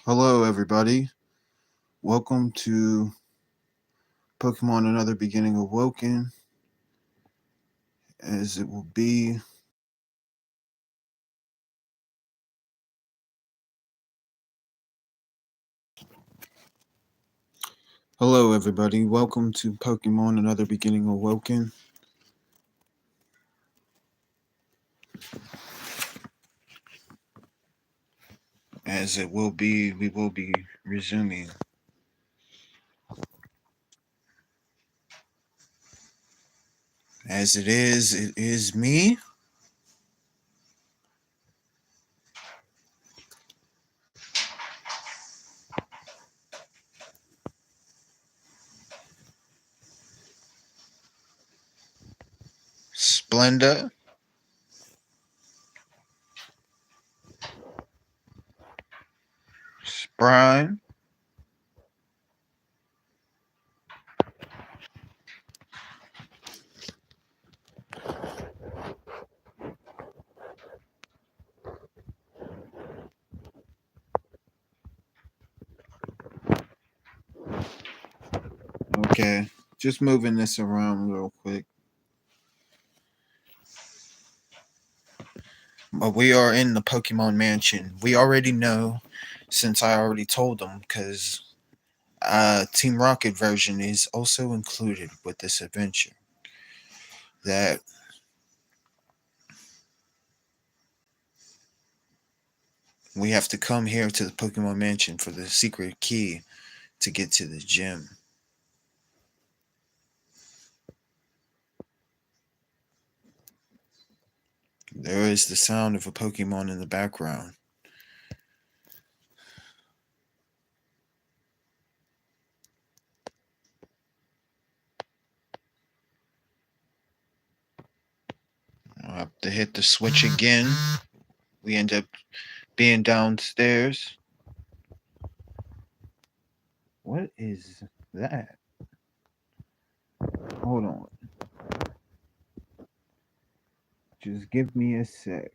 Hello, everybody. Welcome to Pokemon Another Beginning Awoken, as it will be. Hello, everybody. Welcome to Pokemon Another Beginning Awoken. As it will be, we will be resuming. As it is me. Splenda. Sprime. Okay, just moving this around real quick. But we are in the Pokemon Mansion. We already know, since I already told them, because Team Rocket version is also included with this adventure. That we have to come here to the Pokemon Mansion for the secret key to get to the gym. There is the sound of a Pokemon in the background. I have to hit the switch again. We end up being downstairs. What is that? Hold on. Just give me a sec.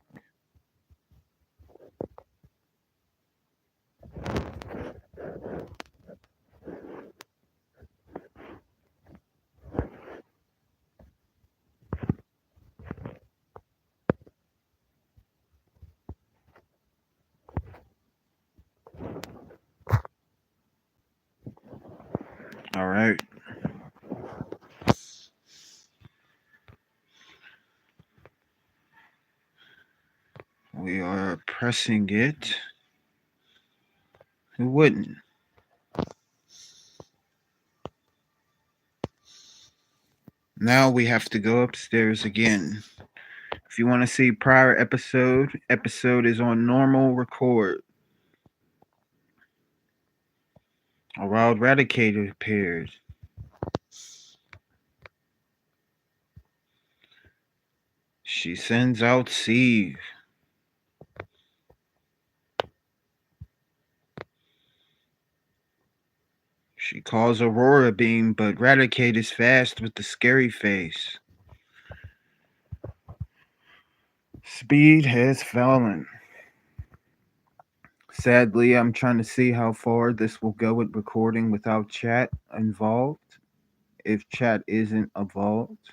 All right. We are pressing it. Who wouldn't? Now we have to go upstairs again. If you want to see prior episode is on normal record. A wild Radicator appeared. She sends out Steve. She calls Aurora Beam, but Raticate is fast with the scary face. Speed has fallen. Sadly, I'm trying to see how far this will go with recording without chat involved. If chat isn't involved,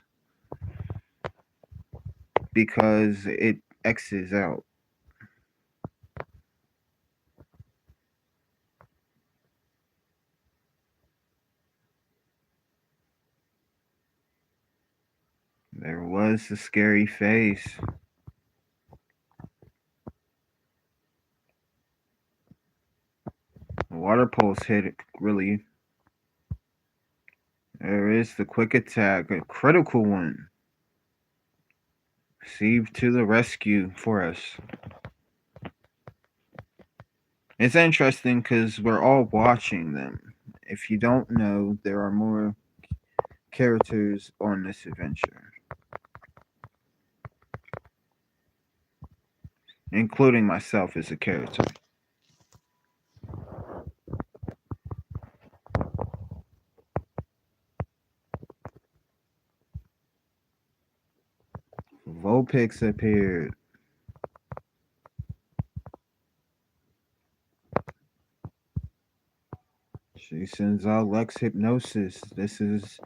because it X's out. There was the scary face. The water pulse hit it really. There is the quick attack, a critical one. Steve to the rescue for us. It's interesting because we're all watching them. If you don't know, there are more characters on this adventure, including myself as a character. Vulpix appeared. She sends out Lex Hypnosis. This is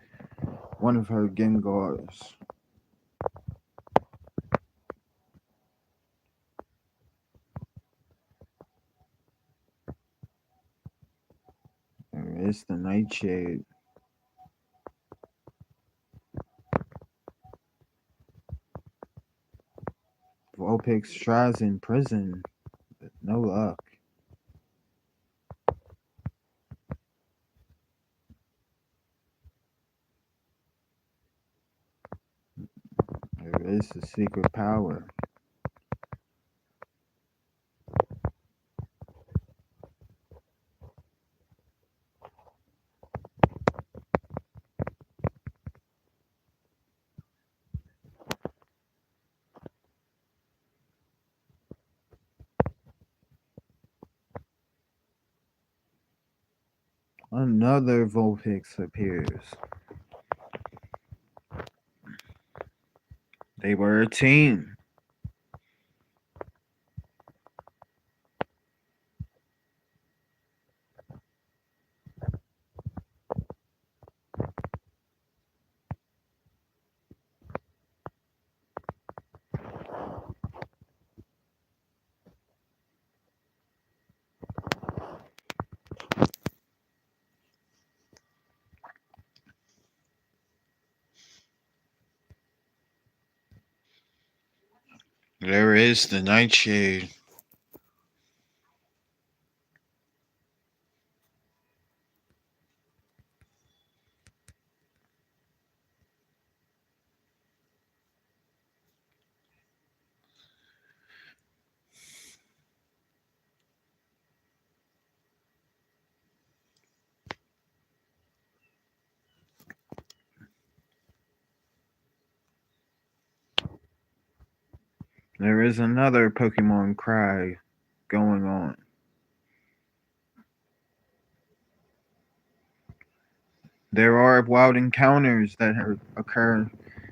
one of her Gengars. There is the Nightshade. Vulpix tries in prison, but no luck. There is the secret power. Another Vulpix appears. They were a team. There is the Nightshade. There is another Pokemon cry going on. There are wild encounters that occur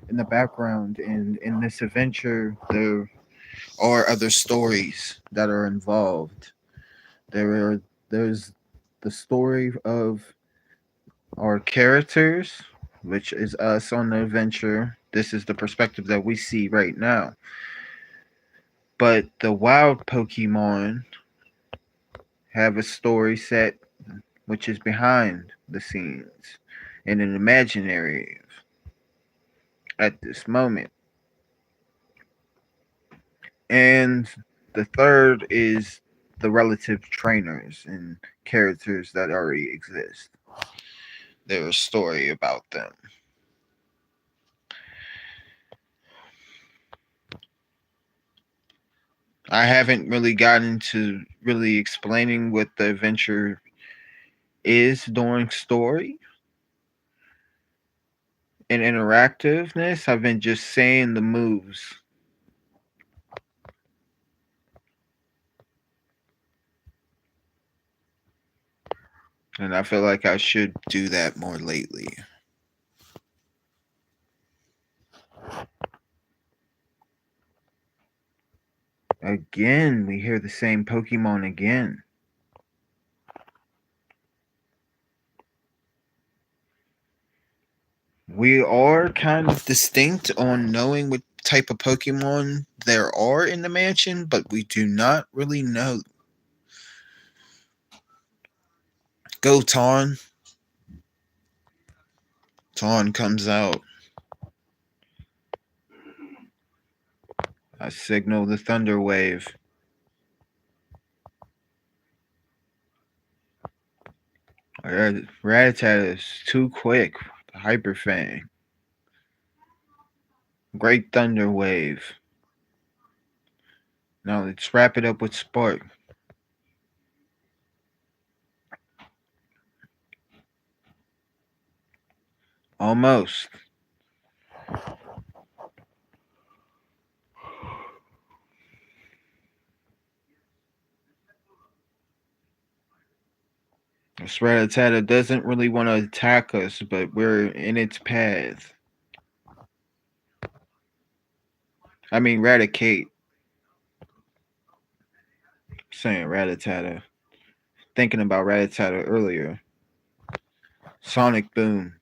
in the background, and in this adventure, there are other stories that are involved. There's the story of our characters, which is us on the adventure. This is the perspective that we see right now. But the wild Pokemon have a story set which is behind the scenes in an imaginary at this moment. And the third is the relative trainers and characters that already exist. There's a story about them. I haven't really gotten to really explaining what the adventure is during story and interactiveness. I've been just saying the moves. And I feel like I should do that more lately. Again, we hear the same Pokemon again. We are kind of distinct on knowing what type of Pokemon there are in the mansion, but we do not really know. Go, Ton. Ton comes out. I signal the Thunder Wave. Rattata is too quick. The Hyper Fang. Great Thunder Wave. Now let's wrap it up with Spark. Almost. This Rattata doesn't really want to attack us, but we're in its path. I mean, Raticate. Saying Rattata. Thinking about Rattata earlier. Sonic Boom.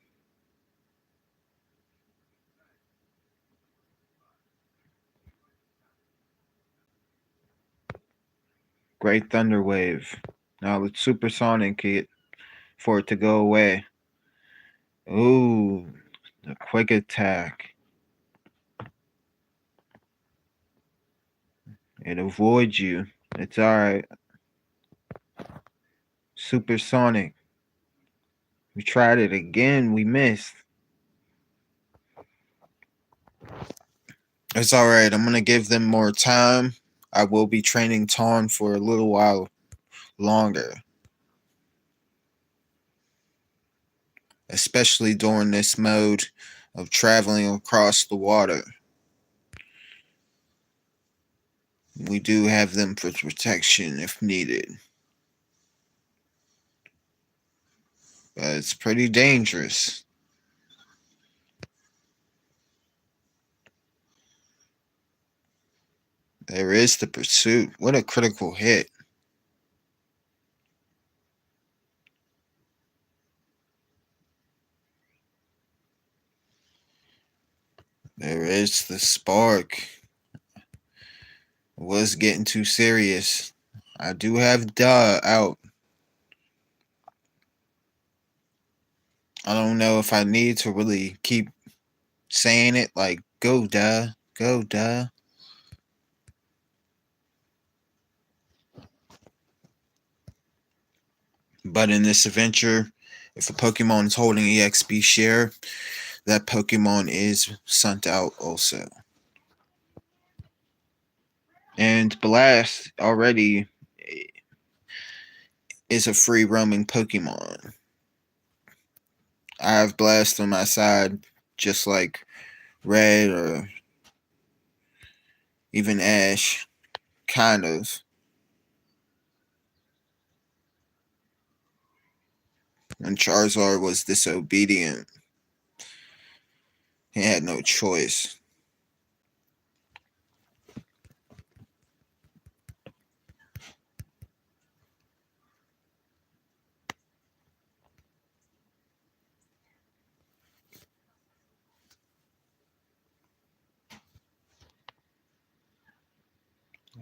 Great Thunder Wave. Now let's supersonic it for it to go away. Ooh, the quick attack. It avoids you. It's alright. Supersonic. We tried it again. We missed. It's alright. I'm going to give them more time. I will be training Ton for a little while longer. Especially during this mode of traveling across the water. We do have them for protection if needed. But it's pretty dangerous. There is the pursuit. What a critical hit. There is the spark. It was getting too serious. I do have duh out. I don't know if I need to really keep saying it like go duh, go duh. But in this adventure, if a Pokemon is holding EXP share, that Pokemon is sent out also. And Blast already is a free roaming Pokemon. I have Blast on my side, just like Red or even Ash, kind of. When Charizard was disobedient, he had no choice.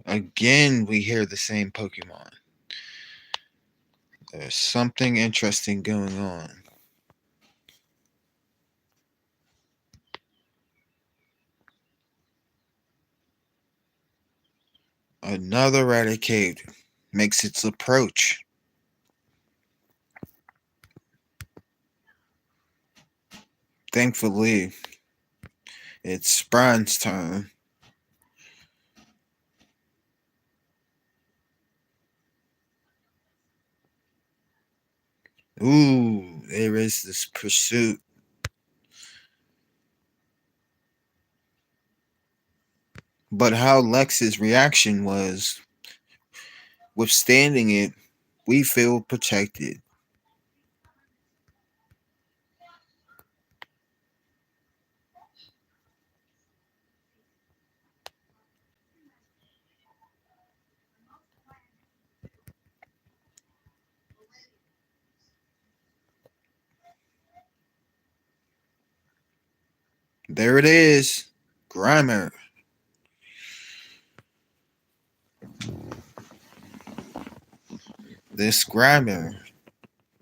Again, we hear the same Pokemon. There's something interesting going on. Another Raticate makes its approach. Thankfully, it's Brian's turn. Ooh, there is this pursuit. But how Lex's reaction was, withstanding it, we feel protected. There it is. Grimer. This Grimer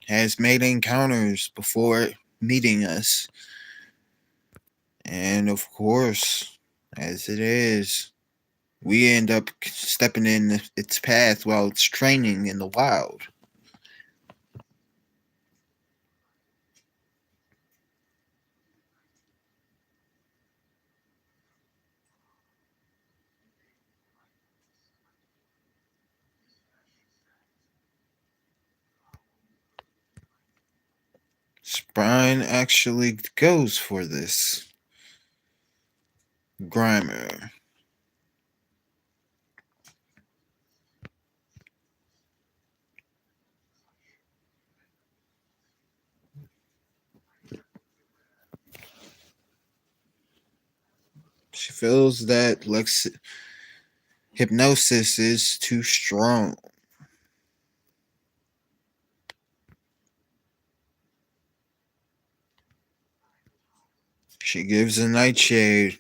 has made encounters before meeting us. And of course, as it is, we end up stepping in its path while it's training in the wild. Spine actually goes for this Grimer. She feels that Lex hypnosis is too strong. She gives a nightshade.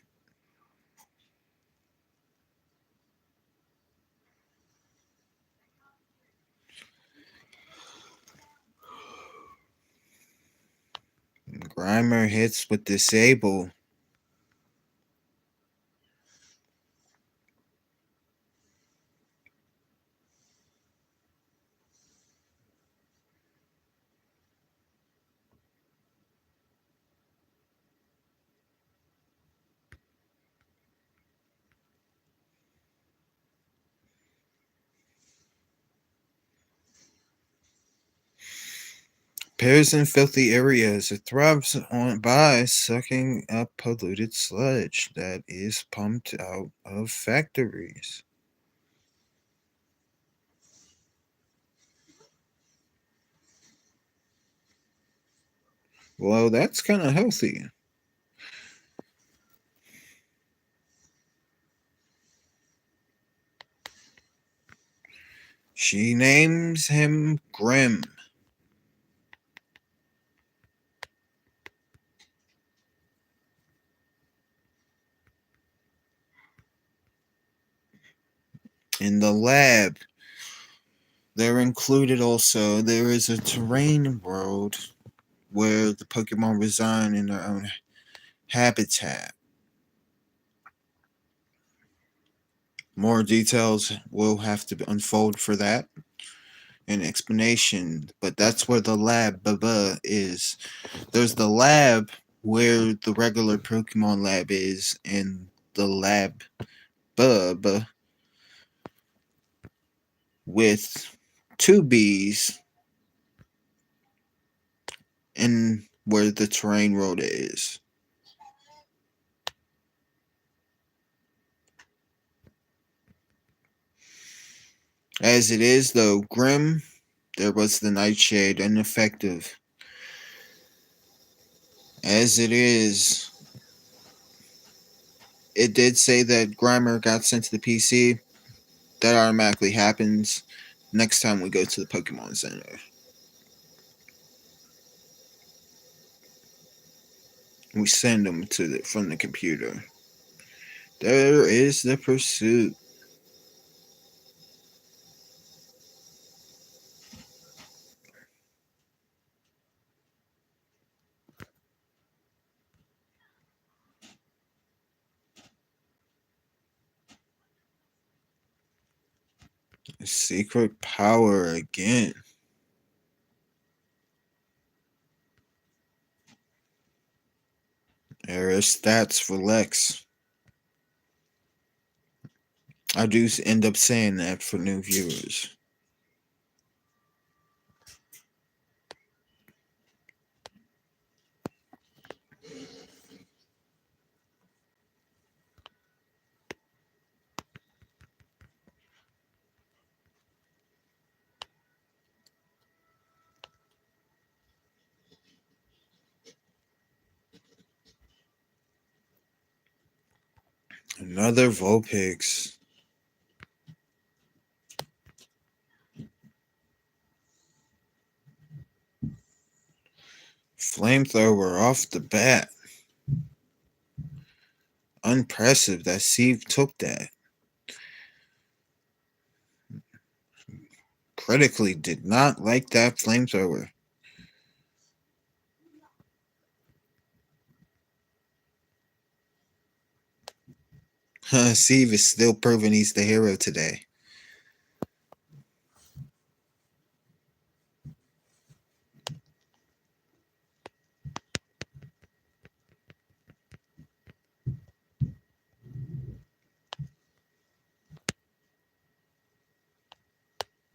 Grimer hits with disable. Appears in filthy areas. It thrives on by sucking up polluted sludge that is pumped out of factories. Well, that's kind of healthy. She names him Grim. In the lab, they're included also. There is a terrain world where the Pokemon reside in their own habitat. More details will have to unfold for that. An explanation, but that's where the lab is. There's the lab where the regular Pokemon lab is, and the lab with two B's and where the terrain road is. As it is, though, Grim, there was the Nightshade, ineffective. As it is, it did say that Grimer got sent to the PC. That automatically happens next time we go to the Pokemon Center. We send them from the computer. There is the pursuit. Secret power again. There are stats for Lex. I do end up saying that for new viewers. Another Vulpix. Flamethrower off the bat. Unimpressive that Steve took that. Critically did not like that flamethrower. Steve is still proving he's the hero today.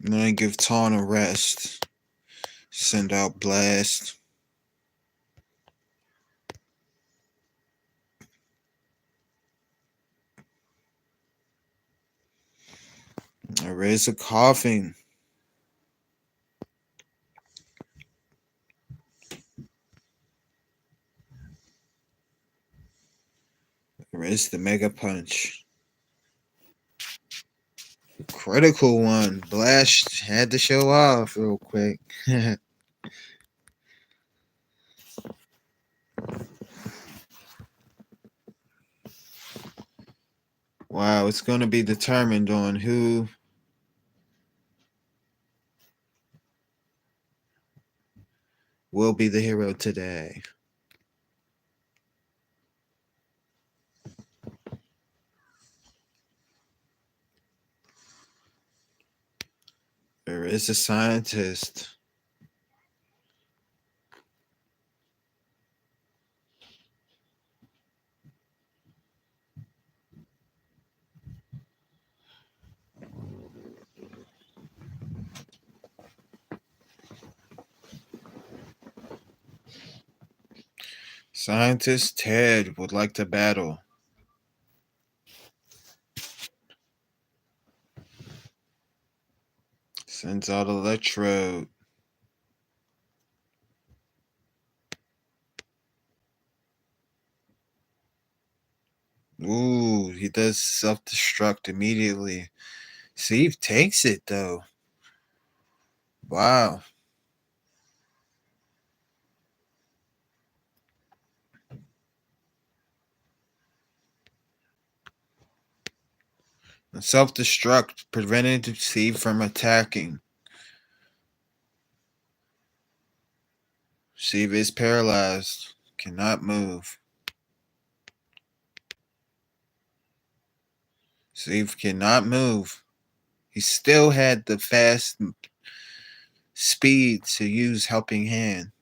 I'm gonna give Taunt a rest. Send out Blast. There is a coughing. There is the Mega Punch. Critical one. Blast had to show off real quick. Wow, it's going to be determined on who will be the hero today. There is a scientist. Scientist Ted would like to battle. Sends out Electrode. Ooh, he does self destruct immediately. Steve takes it though. Wow. Self destruct prevented Steve from attacking. Steve is paralyzed, cannot move. Steve cannot move. He still had the fast speed to use Helping Hand.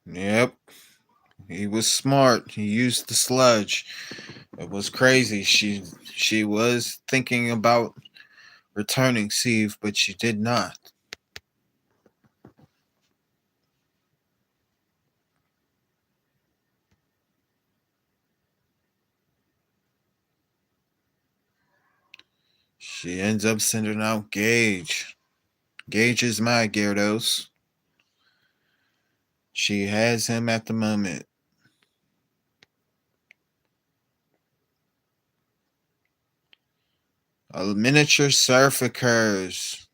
Yep, he was smart. He used the sludge. It was crazy. She was thinking about returning Steve, but she did not. She ends up sending out Gage. Gage is my Gyarados. She has him at the moment. A miniature surf occurs,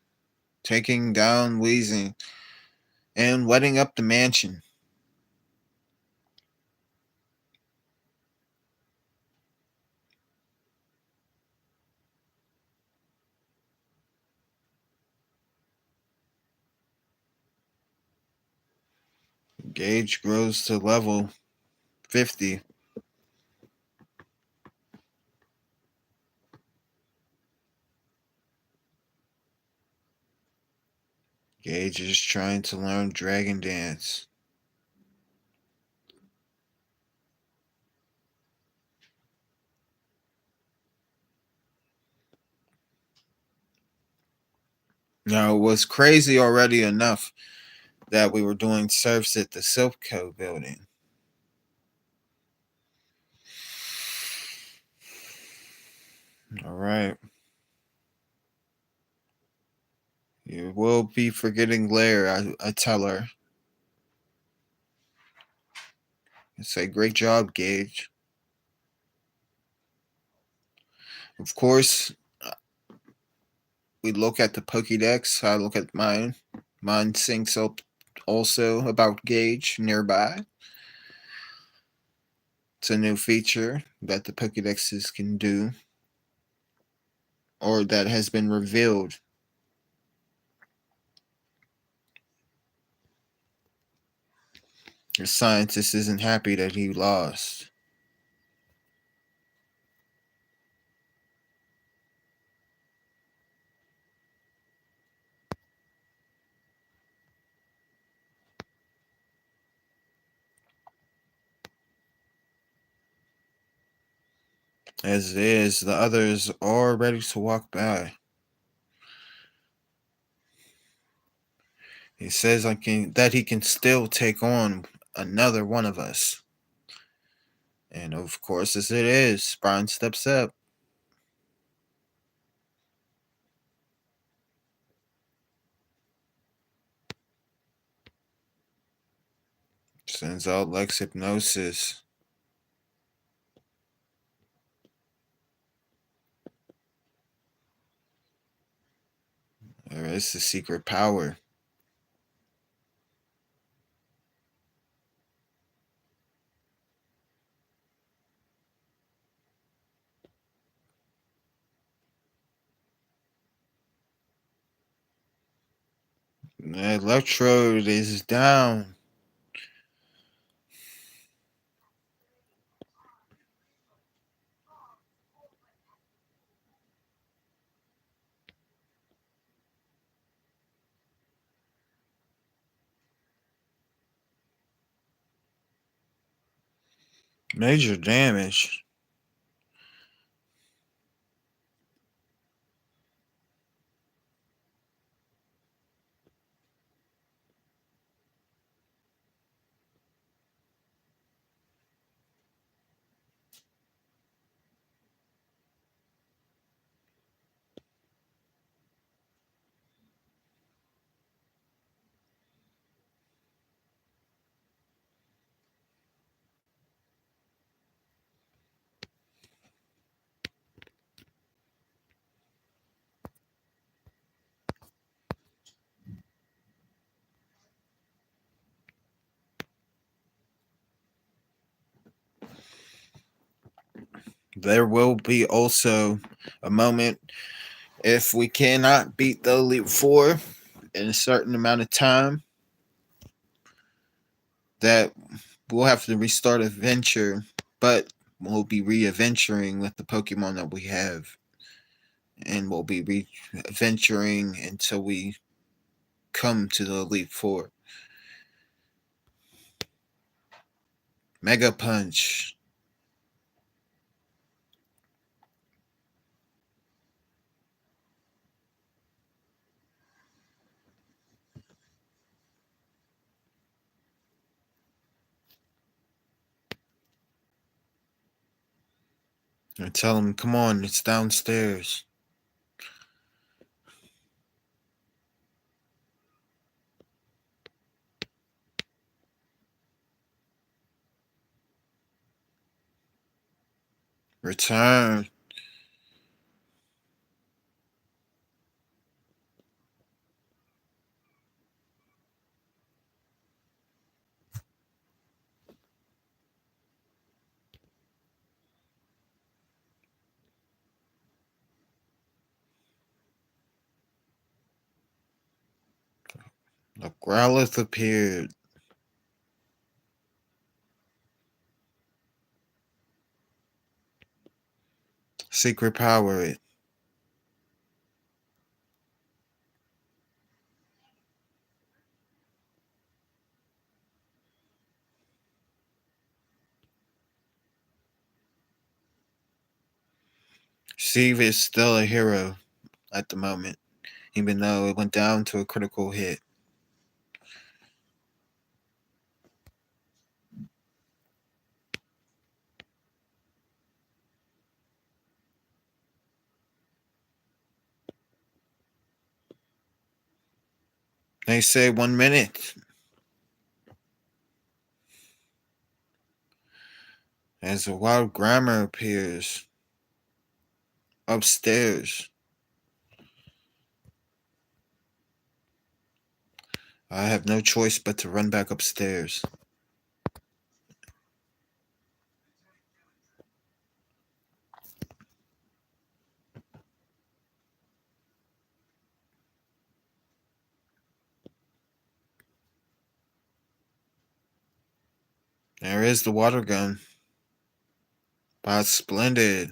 taking down Weezing and wetting up the mansion. Gage grows to level 50. Gage is trying to learn Dragon Dance. Now, it was crazy already enough that we were doing serves at the Silpco building. All right. You will be forgetting Lair, I tell her. I say, great job, Gage. Of course, we look at the Pokédex. I look at mine. Mine syncs up also about Gage nearby. It's a new feature that the Pokédexes can do, or that has been revealed. The scientist isn't happy that he lost. As it is, the others are ready to walk by. He says that he can still take on another one of us. And of course, as it is, Brian steps up. Sends out Lex Hypnosis. There is the secret power. The electrode is down. Major damage. There will be also a moment if we cannot beat the Elite Four in a certain amount of time that we'll have to restart a venture, but we'll be re-adventuring with the Pokemon that we have, and we'll be re-adventuring until we come to the Elite Four. Mega Punch. I tell him, come on, it's downstairs. Return. A Growlithe appeared. Secret power it. Steve is still a hero at the moment, even though it went down to a critical hit. They say 1 minute. As a wild grammar appears upstairs. I have no choice but to run back upstairs. There is the water gun. Wow, splendid.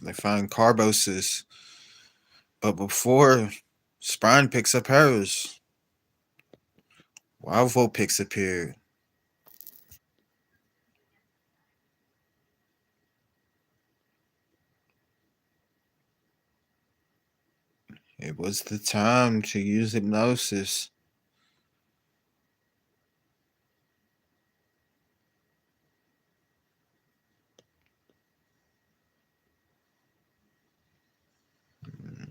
They find Carbosis, but before Sprine picks up hers, Wild Vulpix appeared. It was the time to use hypnosis.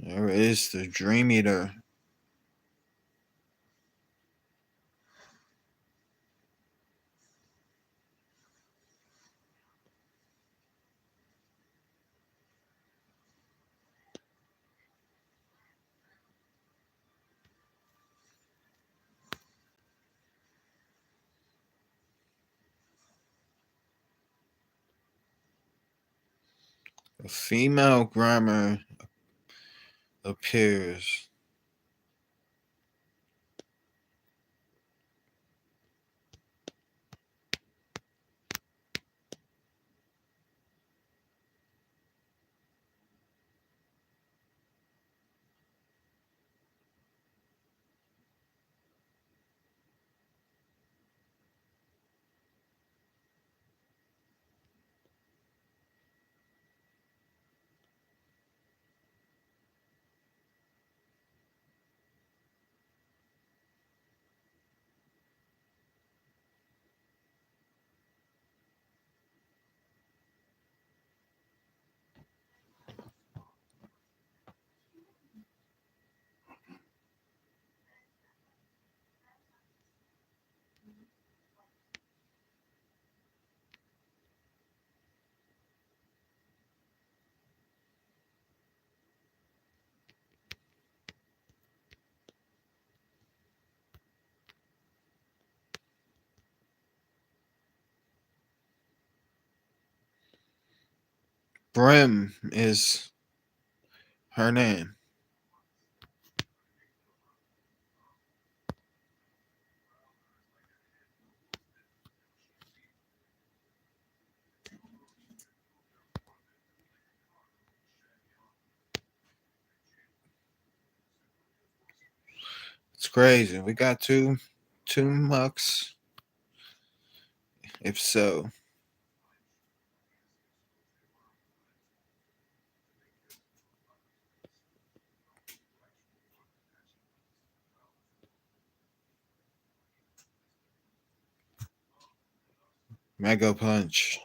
There is the Dream Eater. A female grammar appears. Brim is her name. It's crazy. We got two mucks. If so, Mega Punch.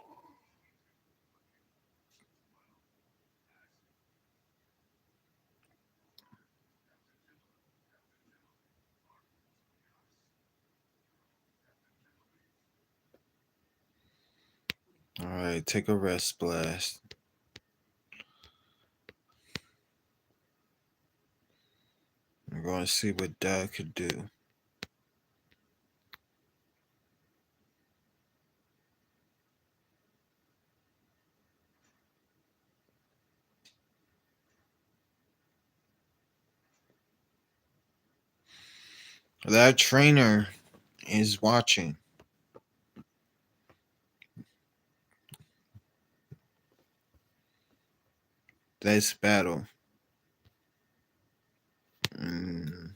All right, take a rest blast. I'm going to see what Dad could do. That trainer is watching this battle. Mm,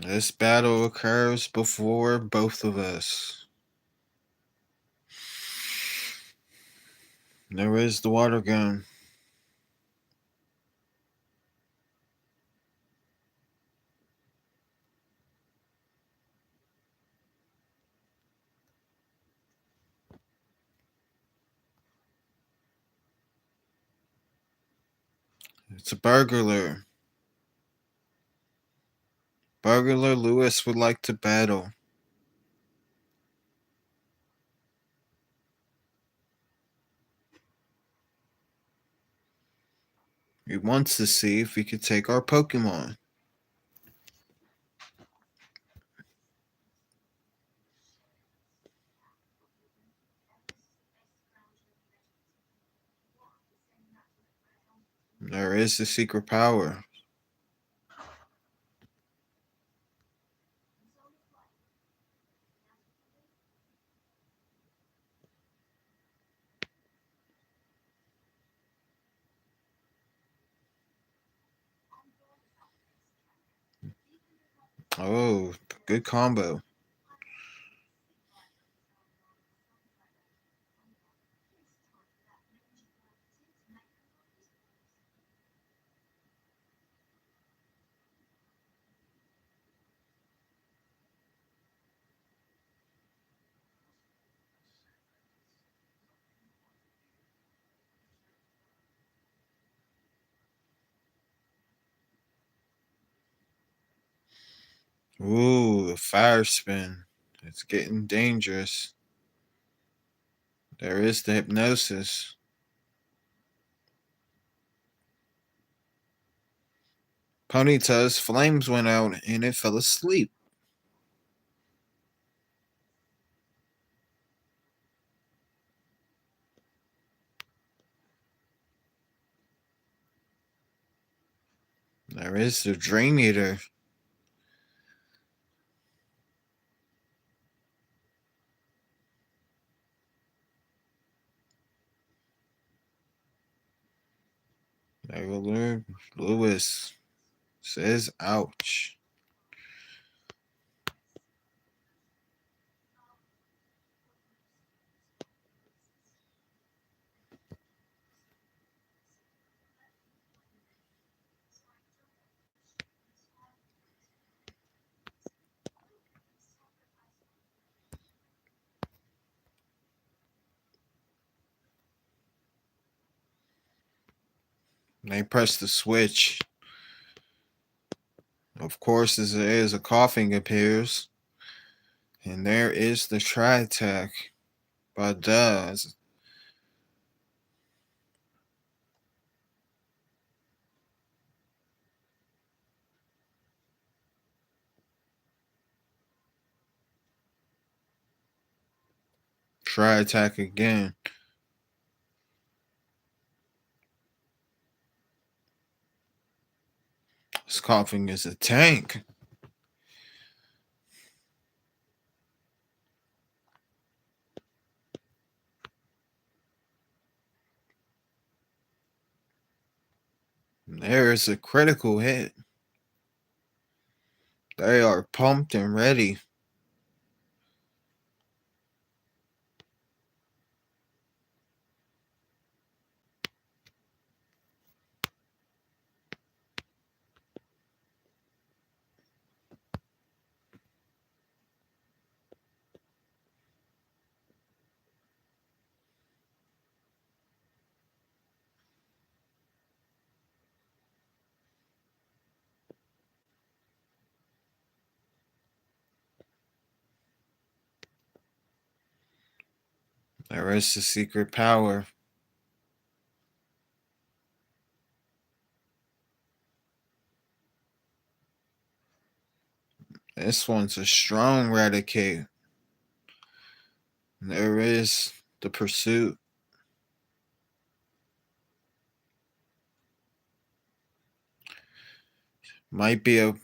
this battle occurs before both of us. There is the water gun. It's a burglar. Burglar Lewis would like to battle. He wants to see if he could take our Pokemon. There is the secret power. Oh, good combo. Ooh, the fire spin. It's getting dangerous. There is the hypnosis. Ponyta's flames went out and it fell asleep. There is the Dream Eater. Regular Lewis says, ouch. They press the switch. Of course, as there is a coughing appears. And there is the try attack by Daz. Try attack again. This coughing is a tank. There is a critical hit. They are pumped and ready. There is the secret power. This one's a strong Raticate. There is the pursuit. Might be a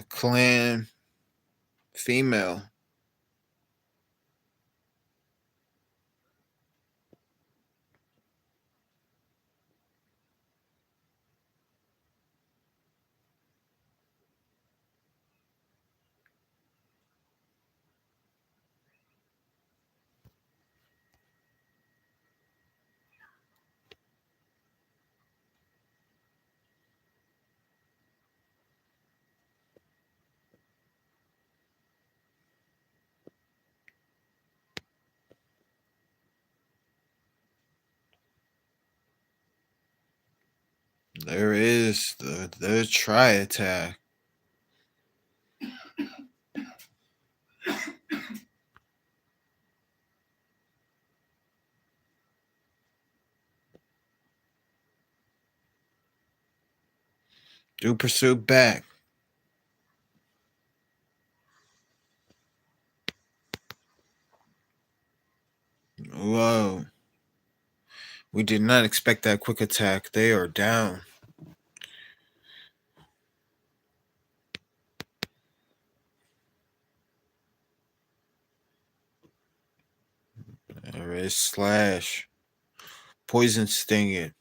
clan female. There is the try attack. Do pursuit back. Whoa. We did not expect that quick attack. They are down. There is slash. Poison sting it.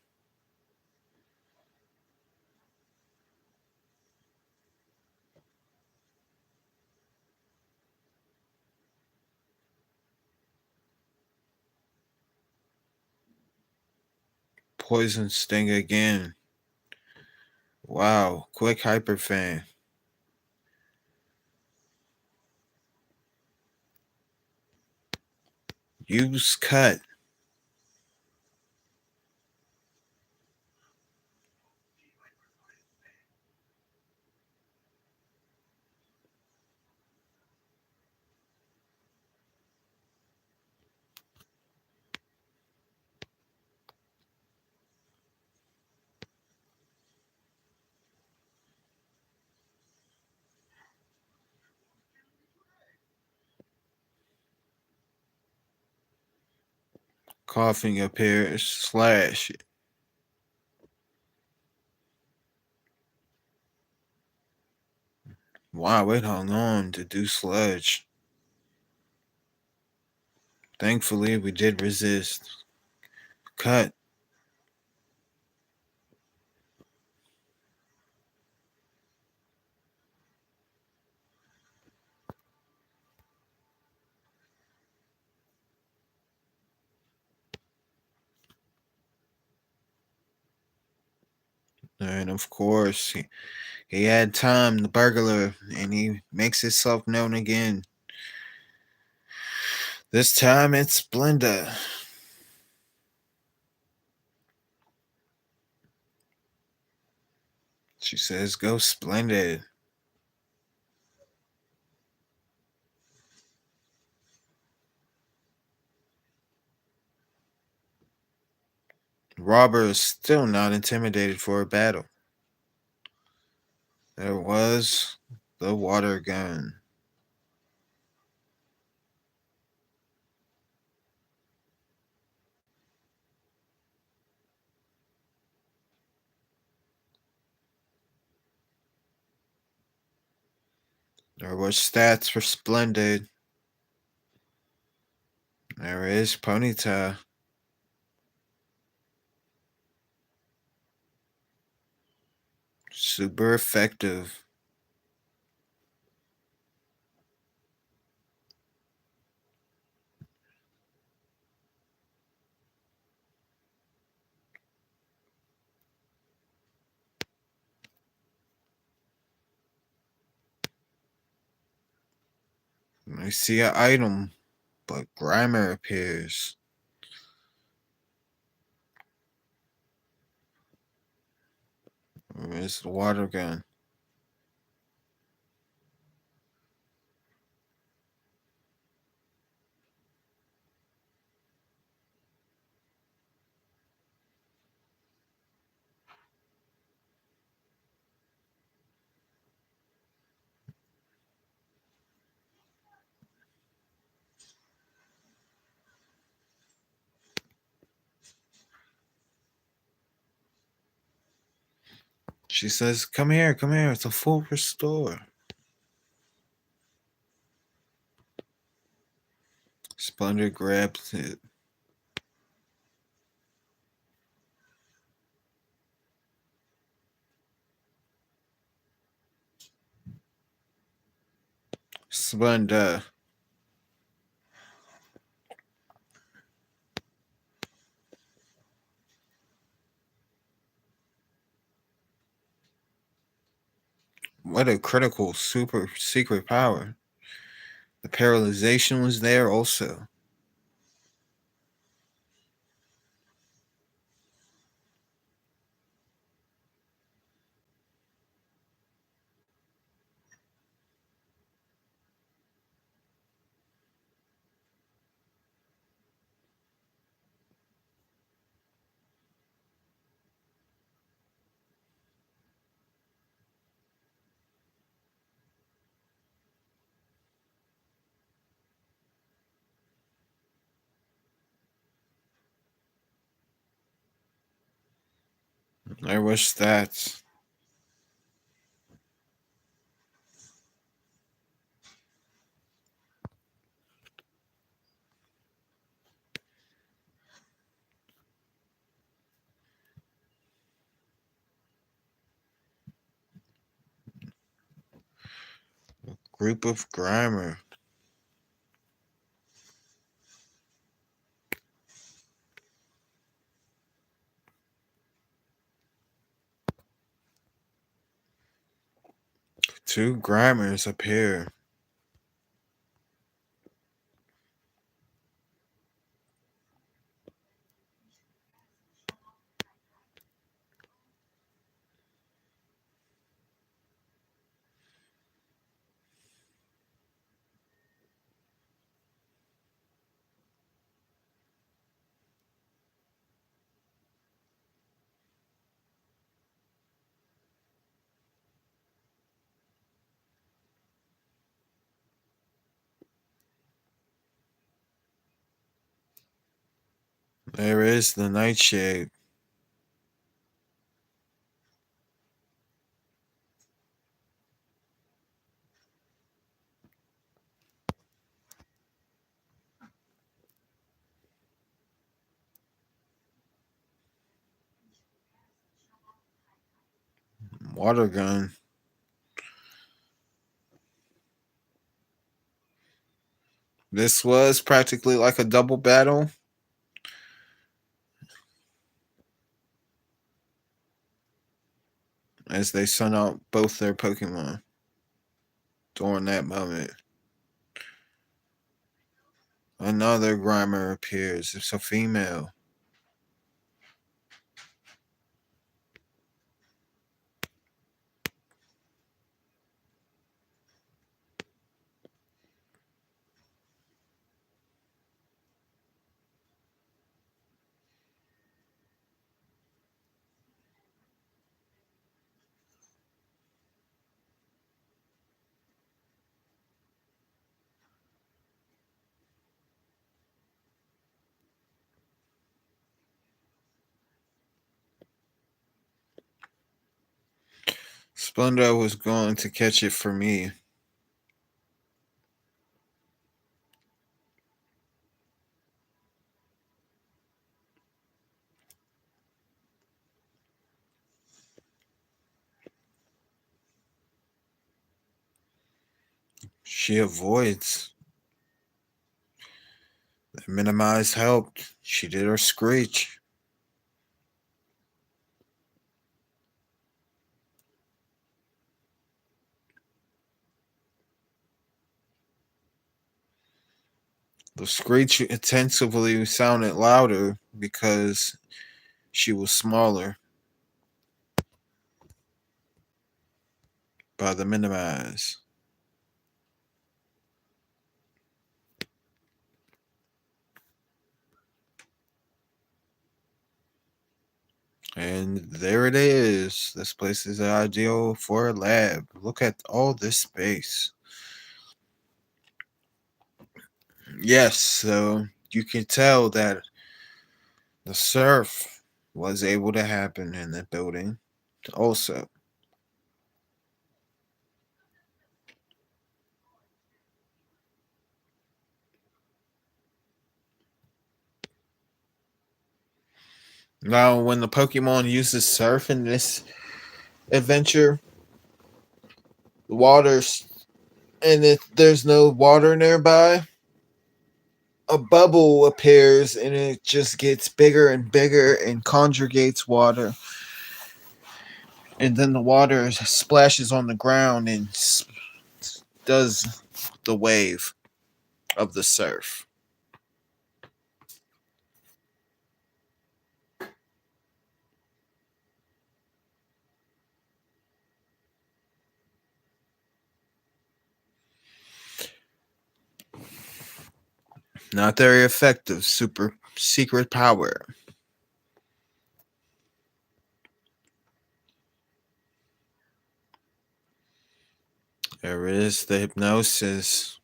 Poison sting again. Wow, quick hyper fan. Use cut. Coughing appears. Slash. Wow, it hung on to do sludge. Thankfully, we did resist. Cut. And of course, he had time, the burglar, and he makes himself known again. This time it's Splenda. She says, go splendid. Robber is still not intimidated for a battle. There was the water gun. There were stats for Splendid. There is Ponyta. Super effective. I see an item, but Grimer appears. Where's the water gun? She says, come here, come here. It's a full restore. Splendor grabs it. Splendor. What a critical super secret power. The paralyzation was there also. There were stats. Group of Grimer. Two Grimers appear. There is the Nightshade. Water gun. This was practically like a double battle as they sent out both their Pokemon during that moment. Another Grimer appears. It's a female. Splendor was going to catch it for me. She avoids. The minimize helped. She did her screech. The screech intensively sounded louder because she was smaller by the minimize. And there it is. This place is ideal for a lab. Look at all this space. Yes, so you can tell that the surf was able to happen in the building also. Now, when the Pokemon uses surf in this adventure, the water's and if there's no water nearby, a bubble appears and it just gets bigger and bigger and conjugates water. And then the water splashes on the ground and does the wave of the surf. Not very effective. Super secret power. There is the hypnosis.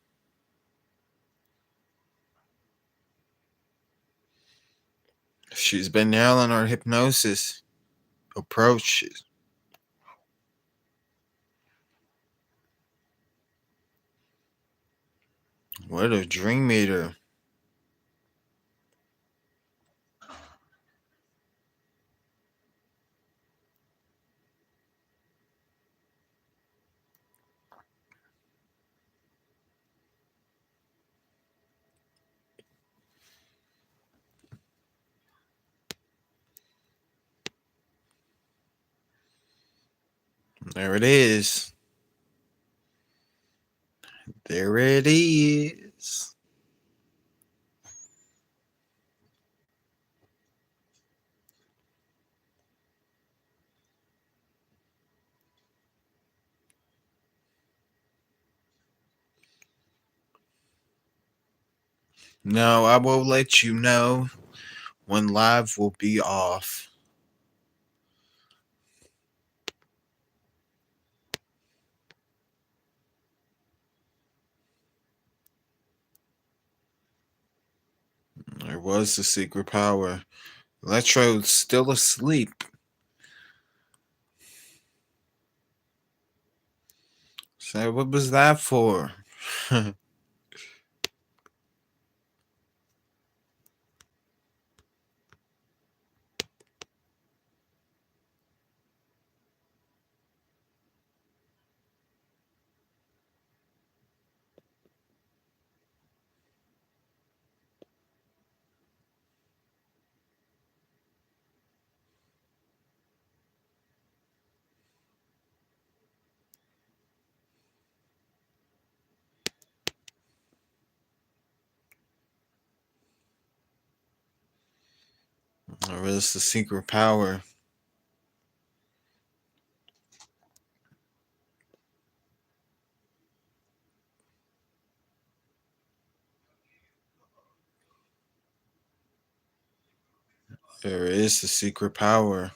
She's been nailing her hypnosis approaches. What a dream meter. There it is. There it is. No, I will let you know when live will be off. There was a secret power. Electro's still asleep. So what was that for? There is the secret power. There is the secret power.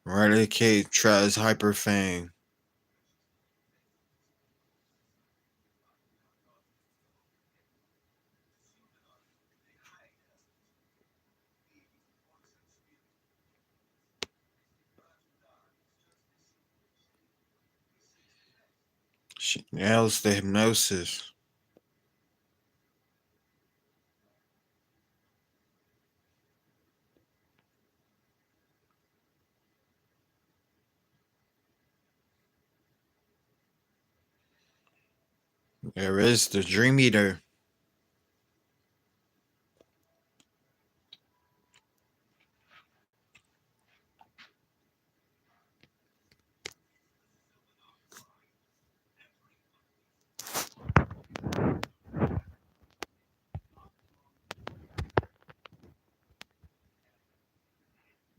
Eradicate tries hyperfang. She nails the hypnosis. There is the Dream Eater.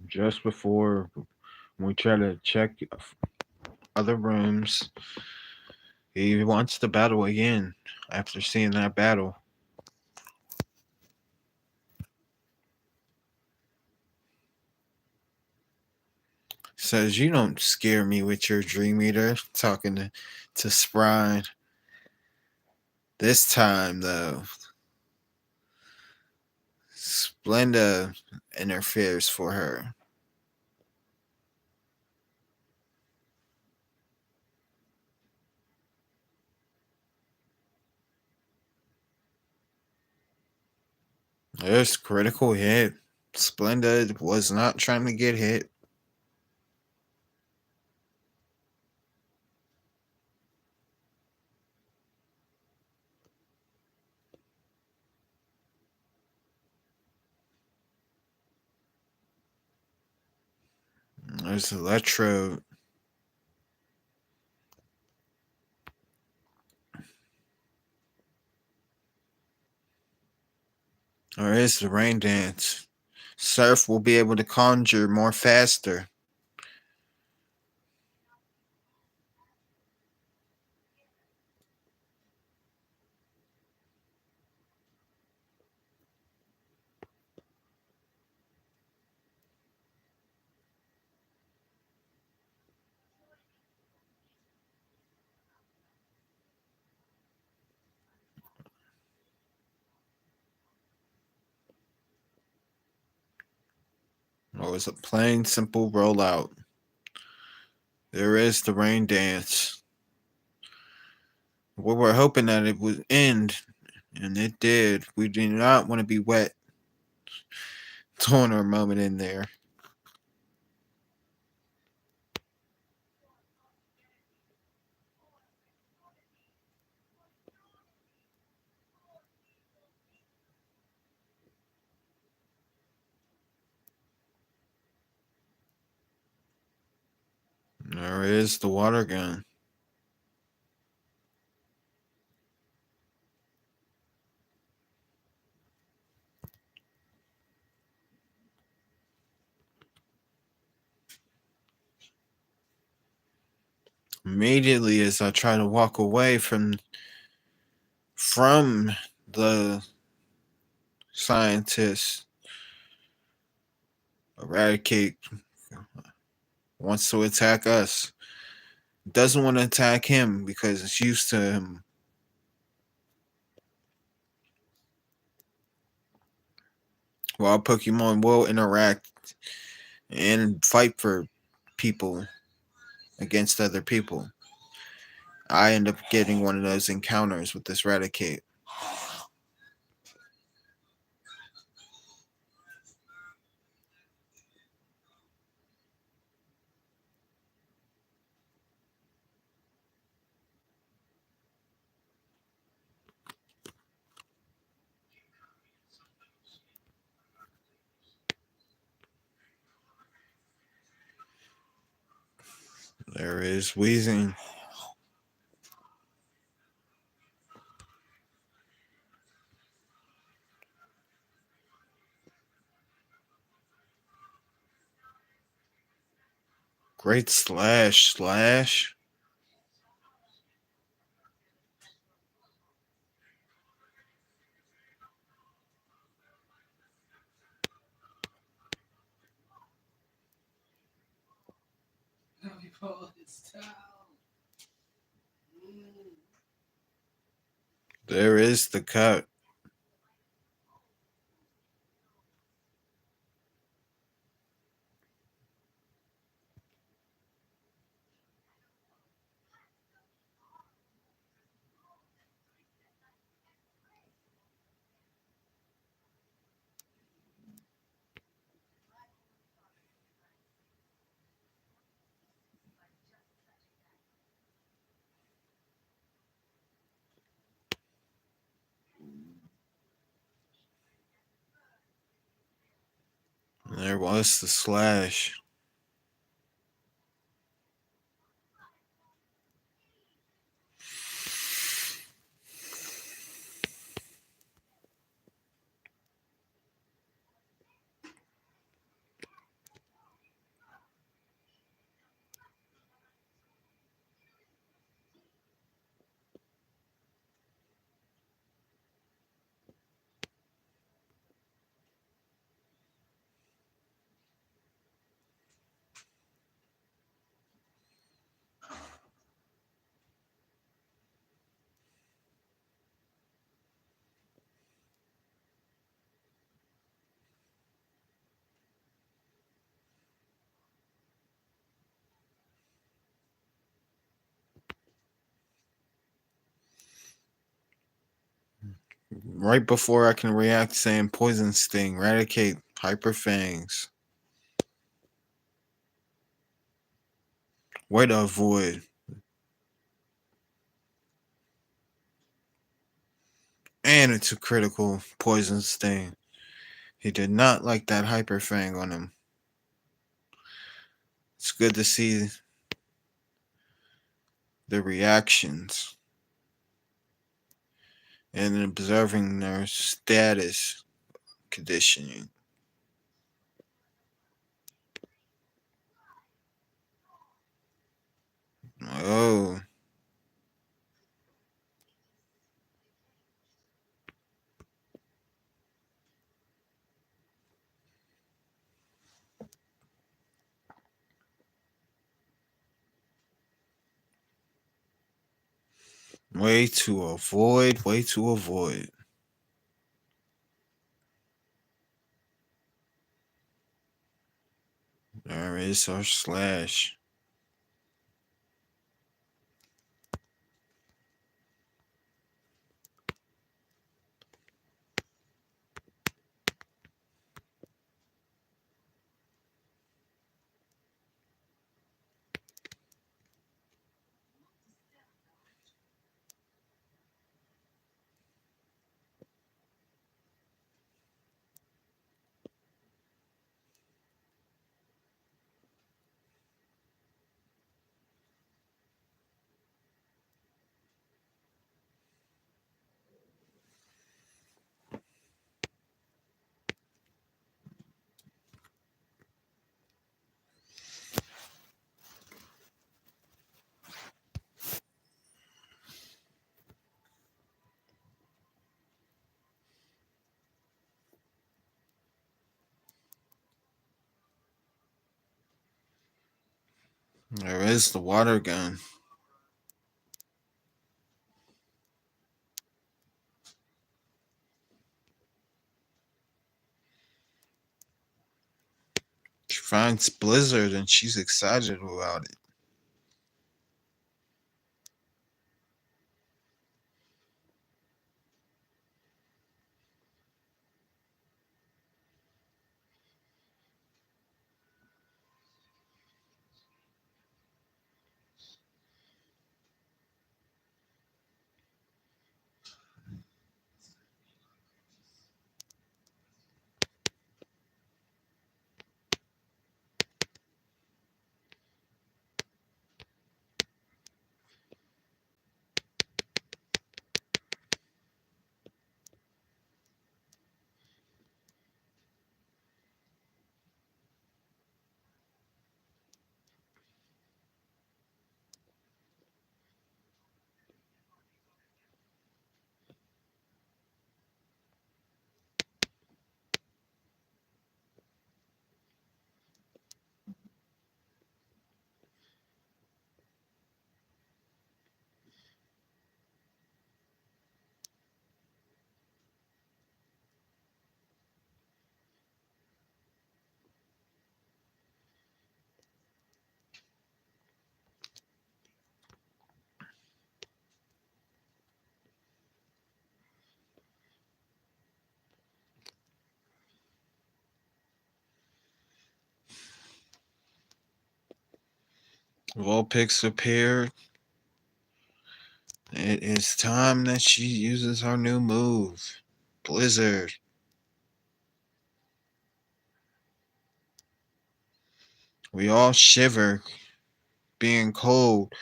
Just before we try to check other rooms, he wants to battle again after seeing that battle. Says, "You don't scare me with your Dream Eater," talking to Sprine. This time, though, Splenda interferes for her. There's critical hit. Splenda was not trying to get hit. There's Electro. There is the Rain Dance. Surf will be able to conjure more faster. Or is a plain simple rollout. There is the Rain Dance. We were hoping that it would end, and it did. We do not want to be wet. Throwing our moment in there. There is the water gun. Immediately as I try to walk away from the scientist, Eradicate wants to attack us. Doesn't want to attack him because it's used to him. While Pokemon will interact and fight for people against other people, I end up getting one of those encounters with this Eradicate. There is Wheezing. Great slash. There is the cut. There was the slash. Right before I can react, saying Poison Sting, Eradicate, Hyper Fangs. Way to avoid. And it's a critical Poison Sting. He did not like that Hyper Fang on him. It's good to see the reactions and observing their status conditioning. Oh, way to avoid, way to avoid. There is our slash. There is the water gun. She finds Blizzard and she's excited about it. Vulpix appeared. It is time that she uses her new move, Blizzard. We all shiver, being cold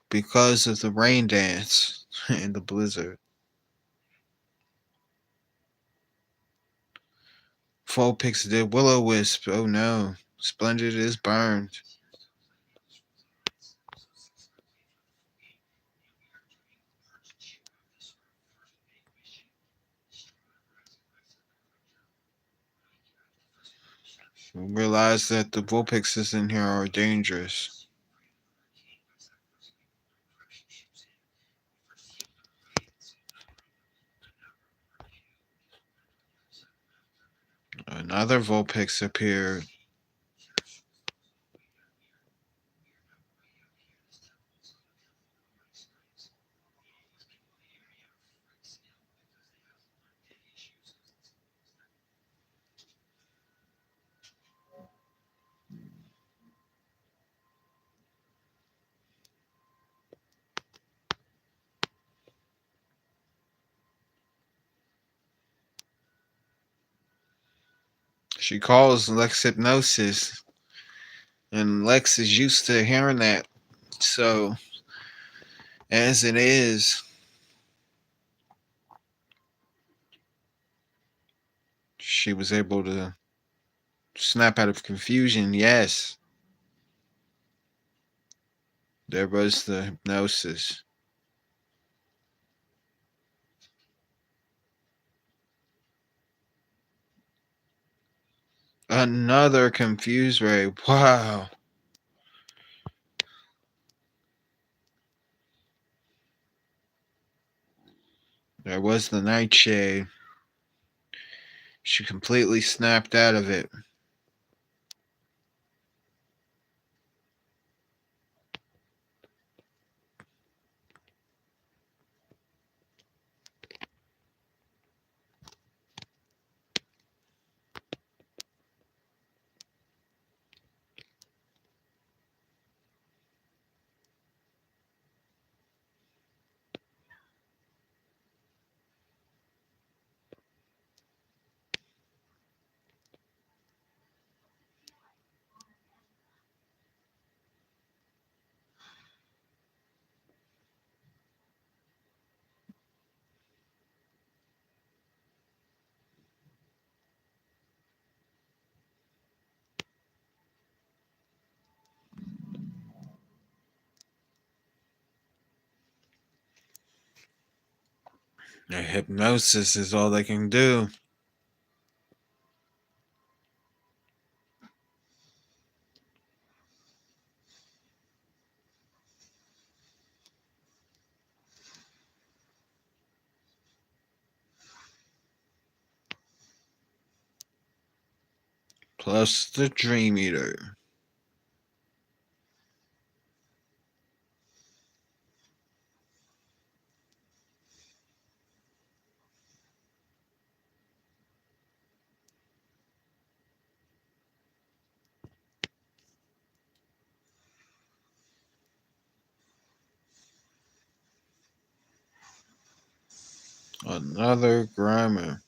because of the rain dance and the blizzard. Vulpix did Will-O-Wisp. Oh no. Splendid is burned. We realize that the Vulpixes in here are dangerous. Another Vulpix appeared. She calls Lex Hypnosis, and Lex is used to hearing that. So, as it is, she was able to snap out of confusion. Yes, there was the hypnosis. Another confused ray. Wow. There was the Nightshade. She completely snapped out of it. The hypnosis is all they can do. plus the Dream Eater. Another Grimer.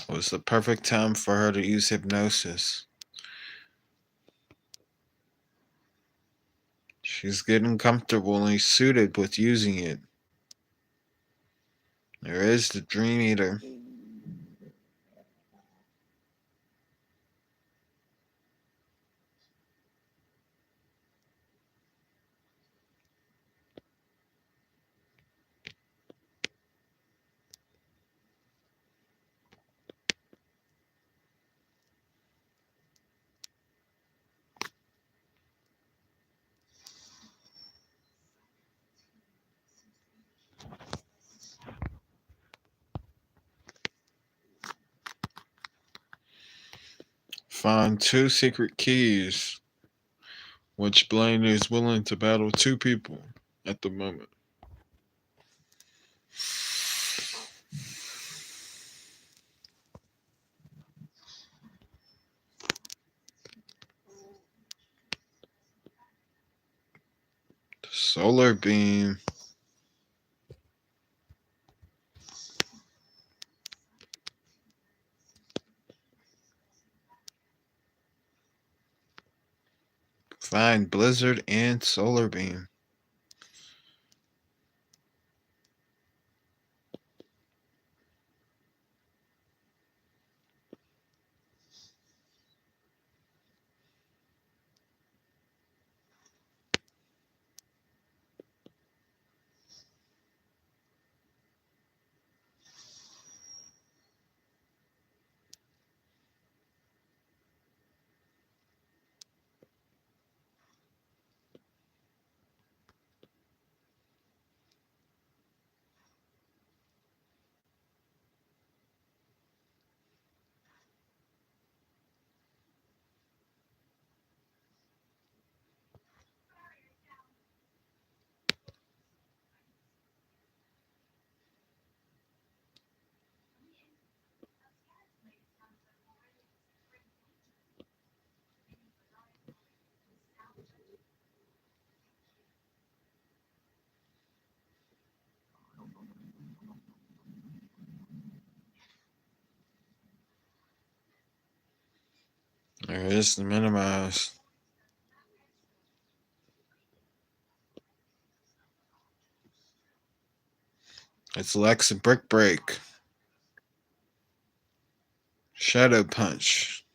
It was the perfect time for her to use hypnosis. She's getting comfortable and suited with using it. There is the Dream Eater. Find 2 secret keys, which Blaine is willing to battle 2 people at the moment. Solar Beam. Find Blizzard and Solar Beam. There is the minimize. It's Lex and Brick Break. Shadow Punch.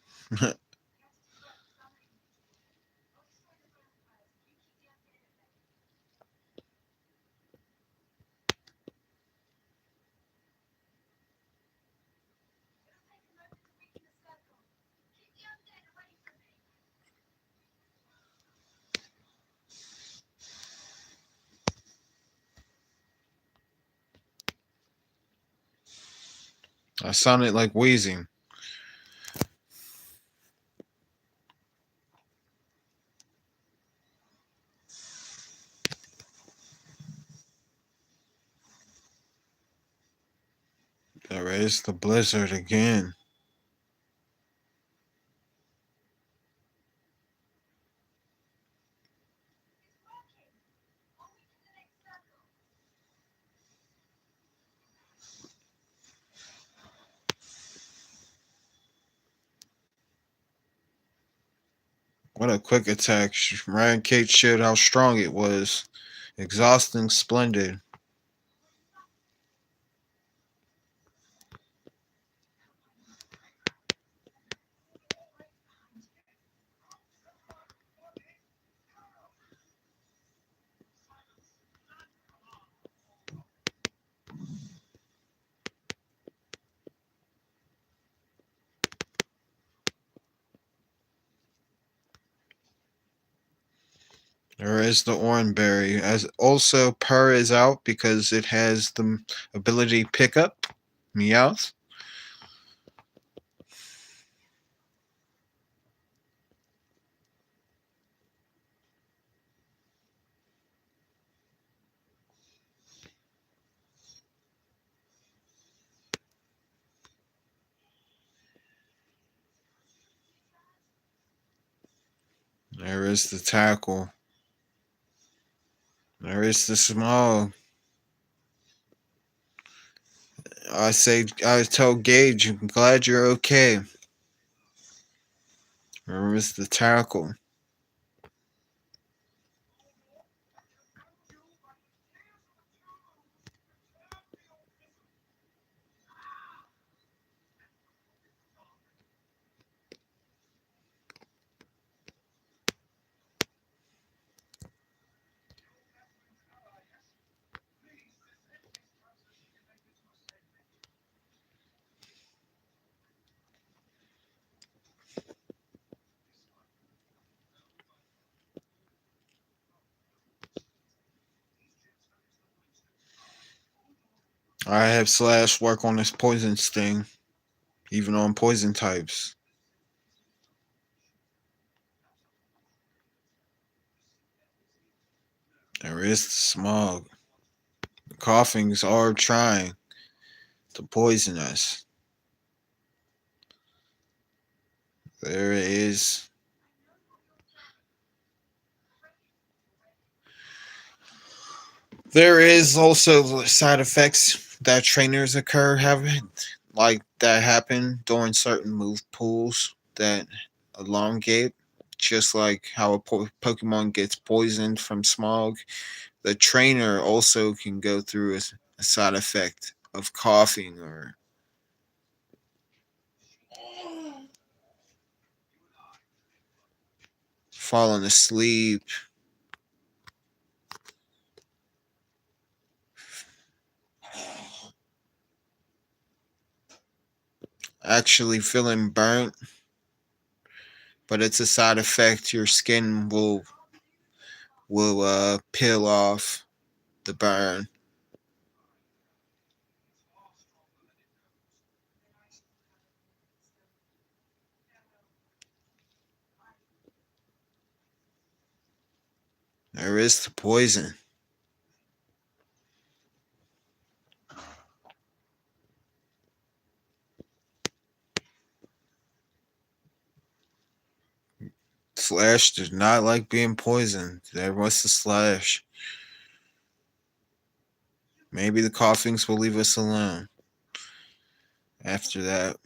I sounded like wheezing. There is the Blizzard again. What a quick attack. Ryan Kate showed how strong it was. Exhausting, splendid. There is the oranberry. As also, purr is out because it has the ability pick up meows. There is the tackle. There is the small. I tell Gage, I'm glad you're okay. There is the tackle. I have Slash work on his poison sting, even on poison types. There is the smog. The coughings are trying to poison us. There is. There is also side effects that trainers occur having, like that happen during certain move pools that elongate. Just like how a Pokemon gets poisoned from smog, the trainer also can go through a side effect of coughing or falling asleep, actually feeling burnt, but it's a side effect. Your skin will peel off the burn. There is the poison. Slash does not like being poisoned. There was the Slash. Maybe the coughings will leave us alone after that.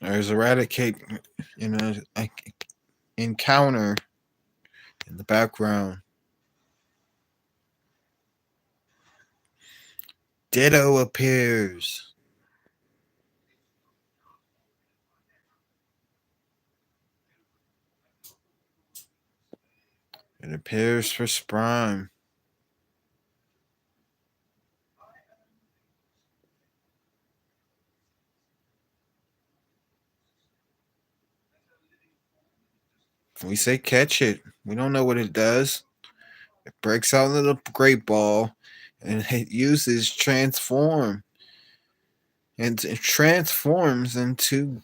There's Eradicate in a encounter in the background. Ditto appears. It appears for Sprime. We say catch it. We don't know what it does. It breaks out into the great ball and it uses transform. And it transforms into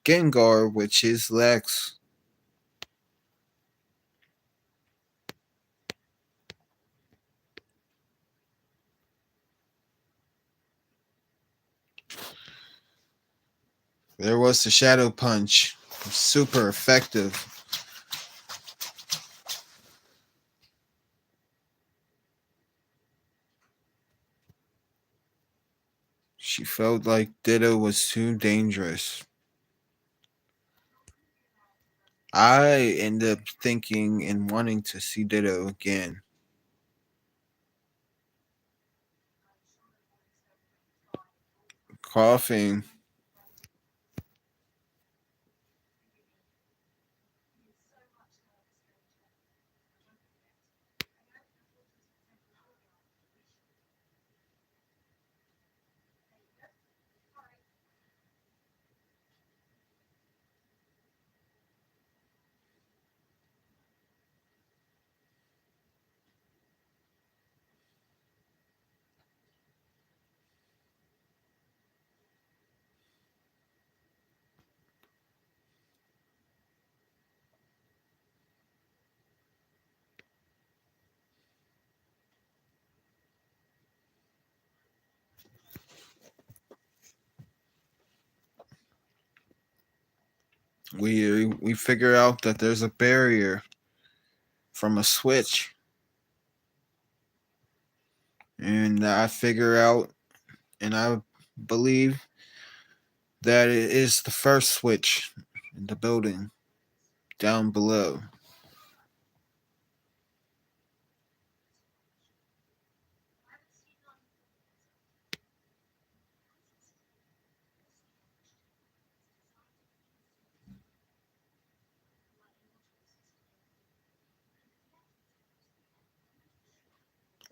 Gengar, which is Lex. There was the Shadow Punch. Super effective. She felt like Ditto was too dangerous. I end up thinking and wanting to see Ditto again. Coughing. We figure out that there's a barrier from a switch, and I figure out, and I believe that it is the first switch in the building down below.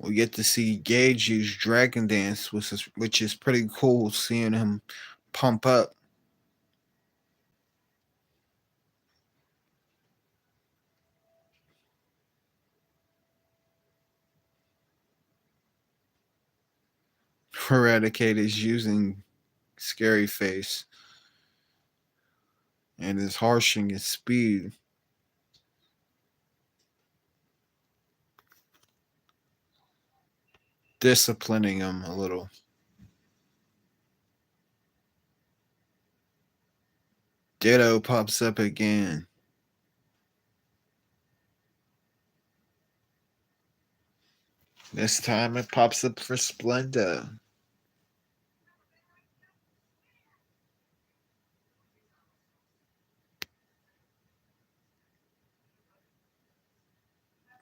We get to see Gage use Dragon Dance, which is pretty cool. Seeing him pump up. Eradicate is using Scary Face and is harshing his speed, disciplining him a little. Ditto pops up again. This time it pops up for Splenda.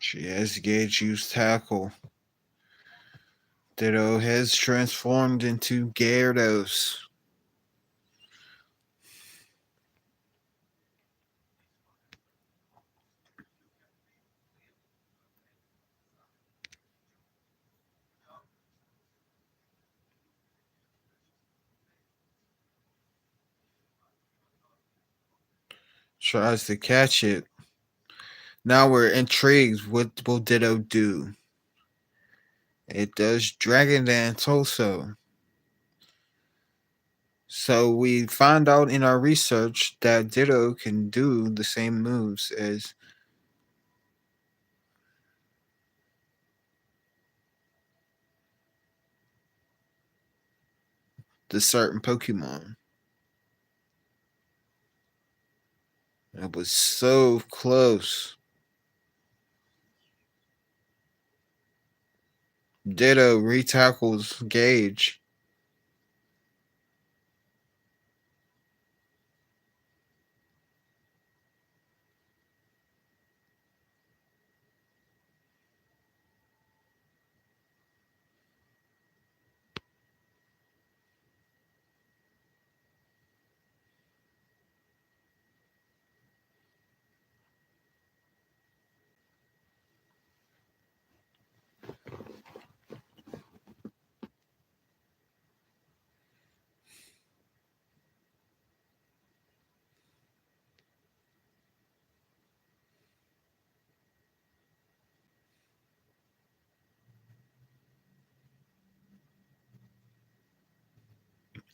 She has Gage use Tackle. Ditto has transformed into Gyarados. Tries to catch it. Now we're intrigued. What will Ditto do? It does Dragon Dance also. So we find out in our research that Ditto can do the same moves as the certain Pokemon. It was so close. Ditto retackles Gage.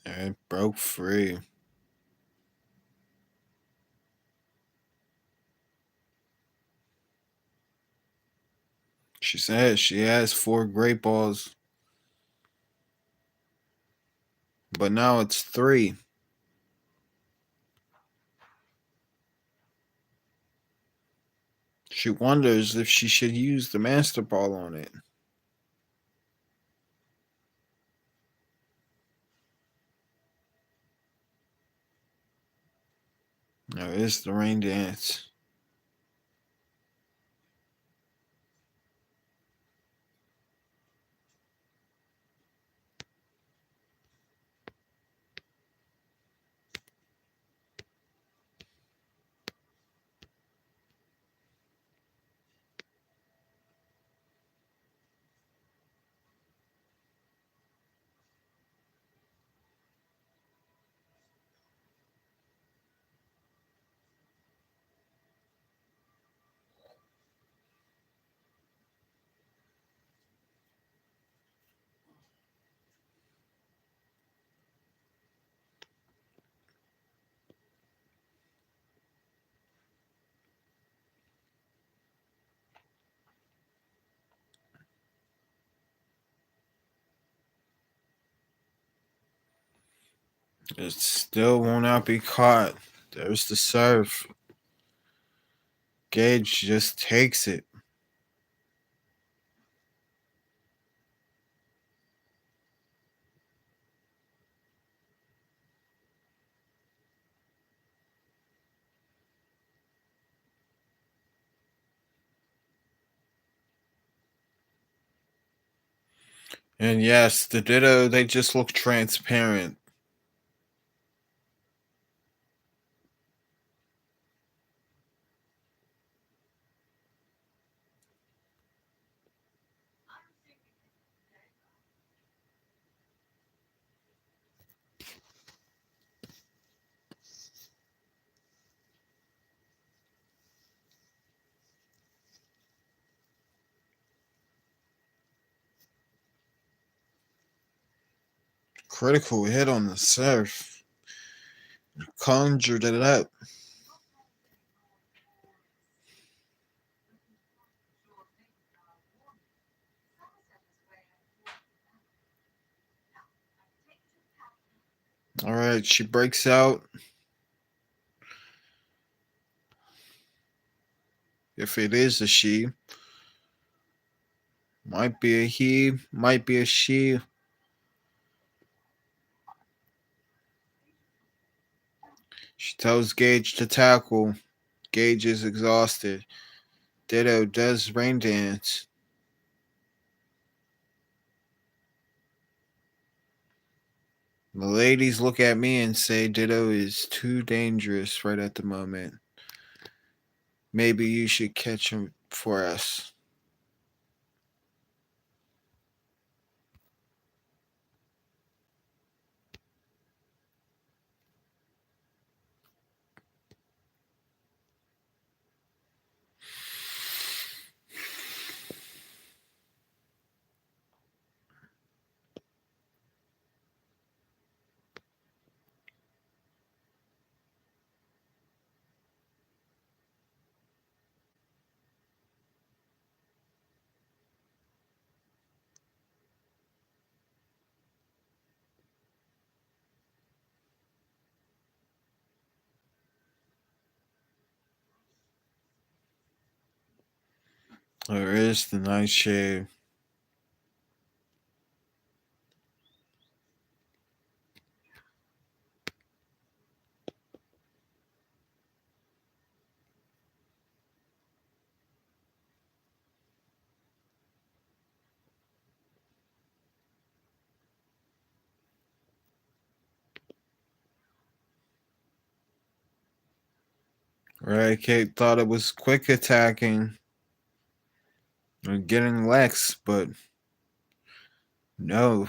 and broke free. She said she has four great balls, but now it's three. She wonders if she should use the master ball on it. Now it's the rain dance. It still will not be caught. There's the serve. Gage just takes it. And yes, the Ditto, they just look transparent. Critical hit on the serve. Conjured it up. All right, she breaks out. If it is a she, might be a he, might be a she. She tells Gage to tackle. Gage is exhausted. Ditto does rain dance. The ladies look at me and say Ditto is too dangerous right at the moment. Maybe you should catch him for us. There is the nightshade. Right, Kate thought it was quick attacking and getting Lex, but no.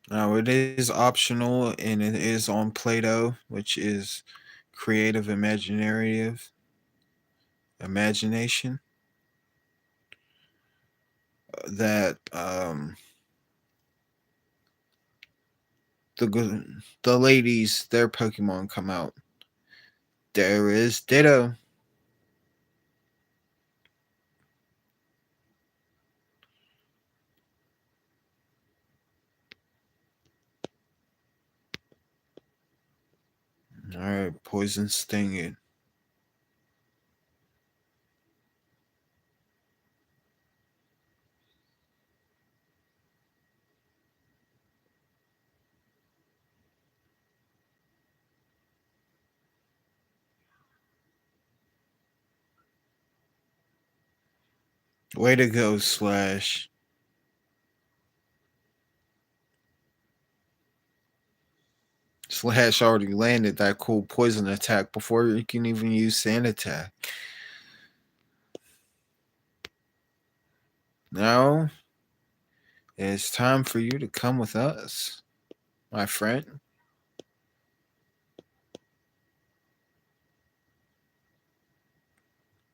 Now it is optional and it is on Play-Doh, which is creative imaginative imagination. that the ladies their Pokemon come out. There is Ditto. All right, Poison Stinging. Way to go, Slash. Slash already landed that cool poison attack before you can even use Sand Attack. Now it's time for you to come with us, my friend.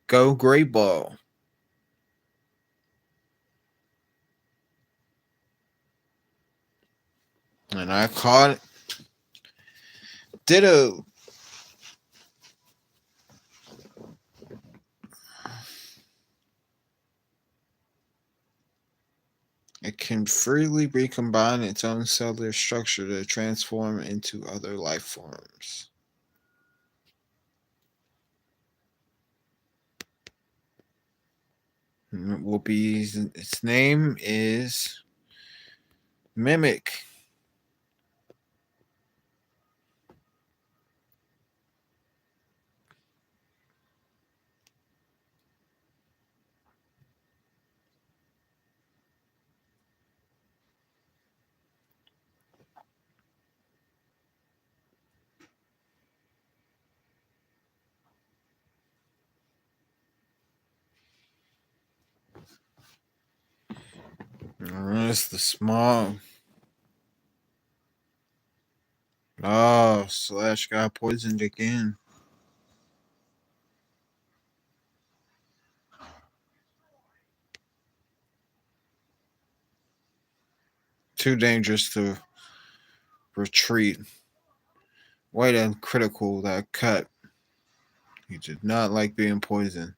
Go Great Ball. And I caught it. Ditto. It can freely recombine its own cellular structure to transform into other life forms. Will be its name is Mimic. That's the small. Oh, Slash got poisoned again. Too dangerous to retreat. Way uncritical that cut. He did not like being poisoned.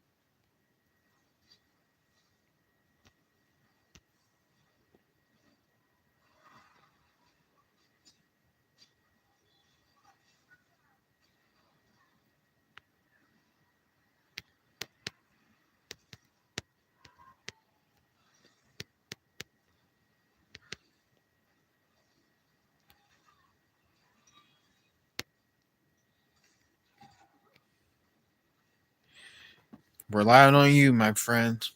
Relying on you, my friend.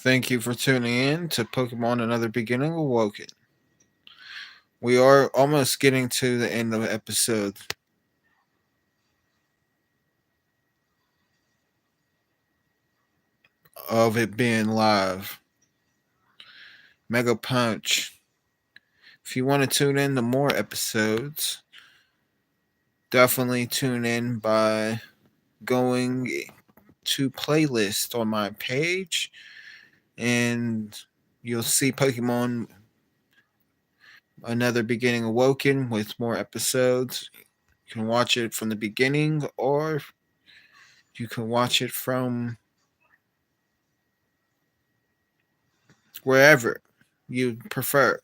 Thank you for tuning in to Pokemon Another Beginning Awoken. We are almost getting to the end of the episode. Of it being live. Mega Punch. If you want to tune in to more episodes, definitely tune in by going to playlist on my page, and you'll see Pokemon Another Beginning Awoken with more episodes. You can watch it from the beginning, or you can watch it from wherever you prefer.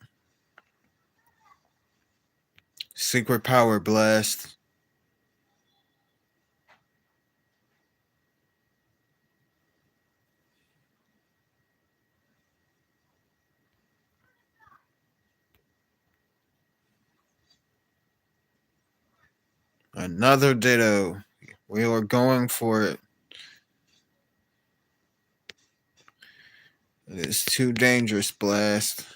Secret Power Blast. Another Ditto. We are going for it. It is too dangerous, Blast.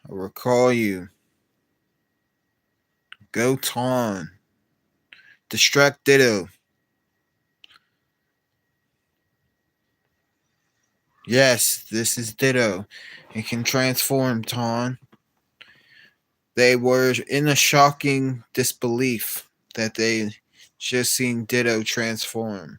I recall you. Go Tawn. Distract Ditto. Yes, this is Ditto. It can transform, Tawn. They were in a shocking disbelief that they just seeing Ditto transform.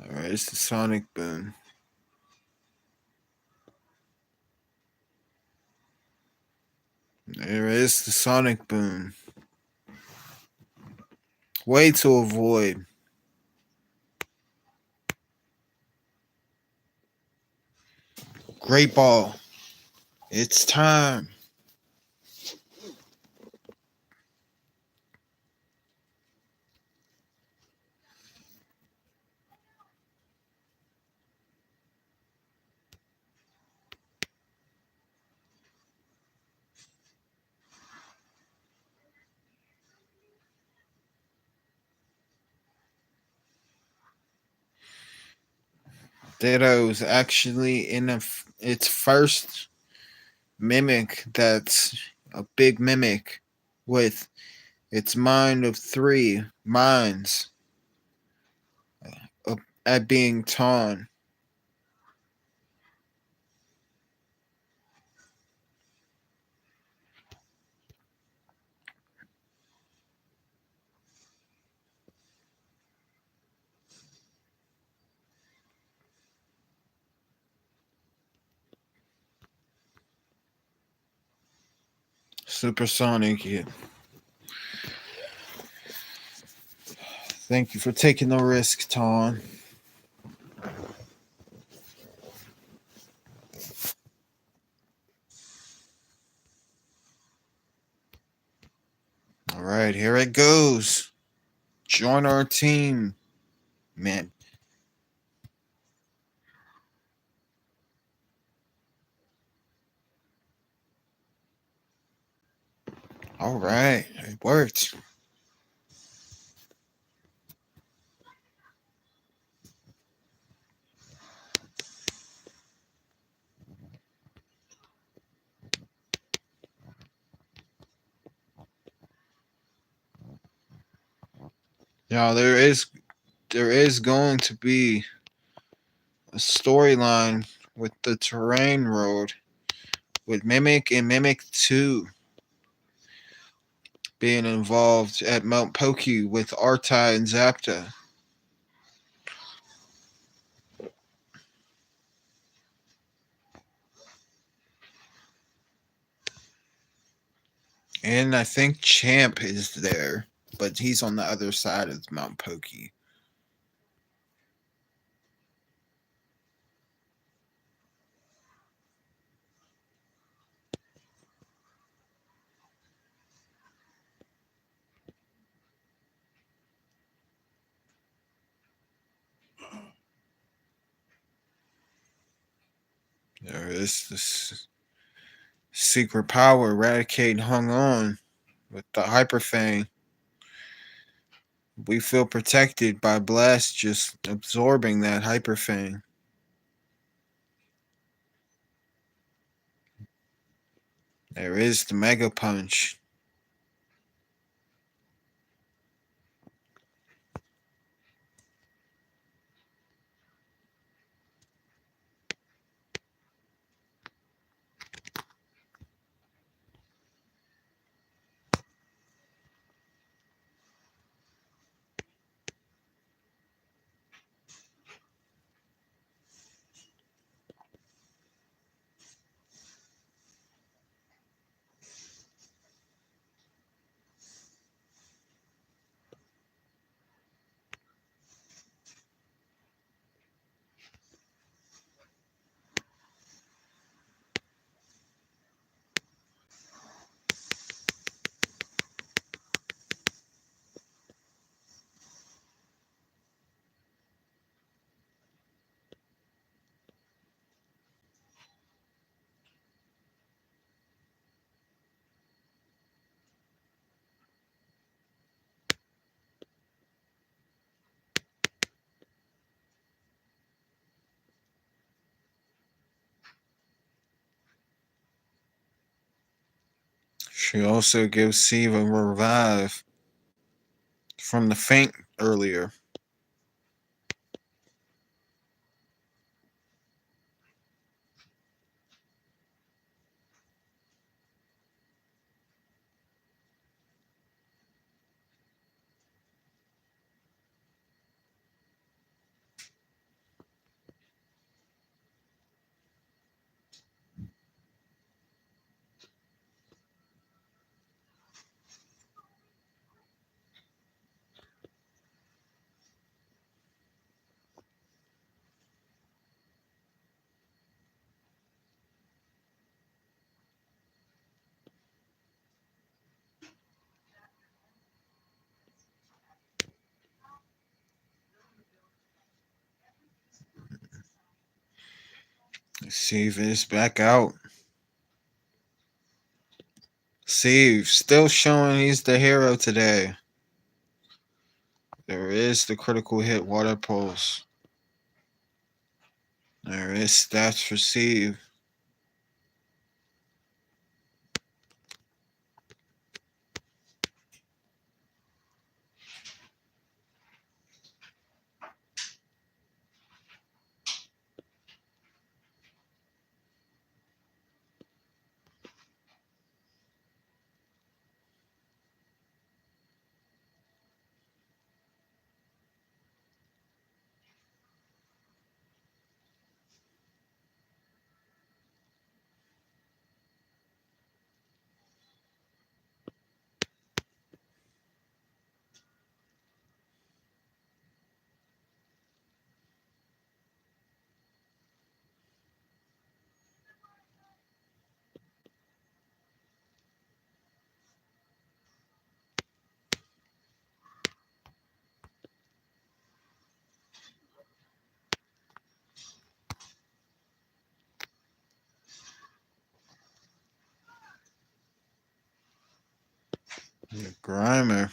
Alright, it's the Sonic Boom. There is the Sonic Boom. Way to avoid. Great ball. It's time. Ditto's actually in its first mimic that's a big mimic with its mind of three minds at being torn. Supersonic, yeah. Thank you for taking the risk, Ton. All right, here it goes. Join our team, man. All right, it worked. Now there is going to be a storyline with the terrain road with Mimic and Mimic 2 being involved at Mount Poki with Artai and Zapta. And I think Champ is there, but he's on the other side of Mount Poki. There is this secret power Eradicate hung on with the Hyperfang. We feel protected by Blast just absorbing that Hyperfang. There is the Mega Punch. She also gives Steve a revive from the faint earlier. Steve is back out. Steve still showing he's the hero today. There is the critical hit water pulse. There is stats for Steve. The Grimer.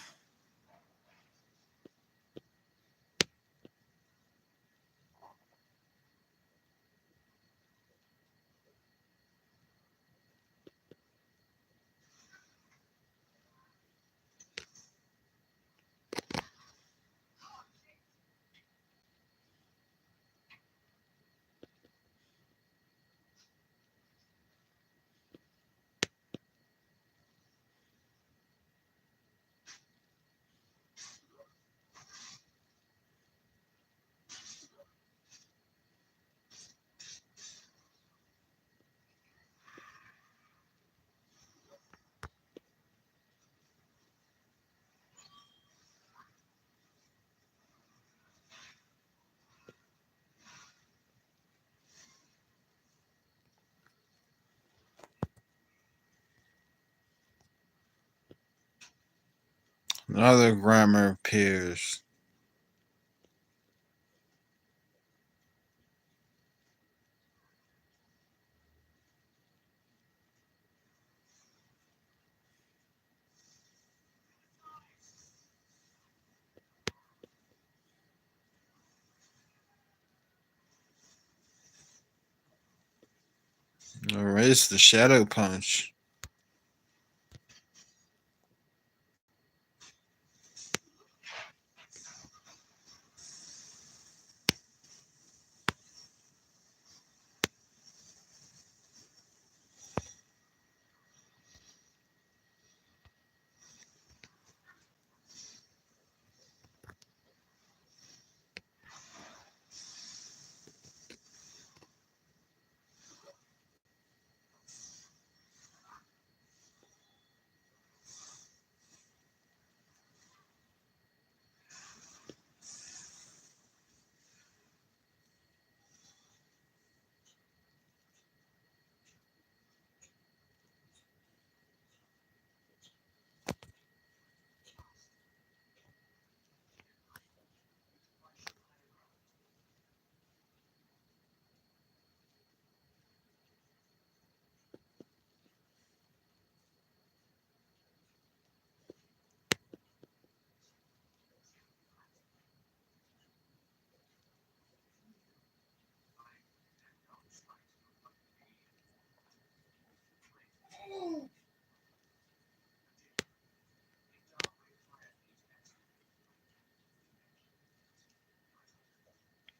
Another Grimer appears. There is the Shadow Punch.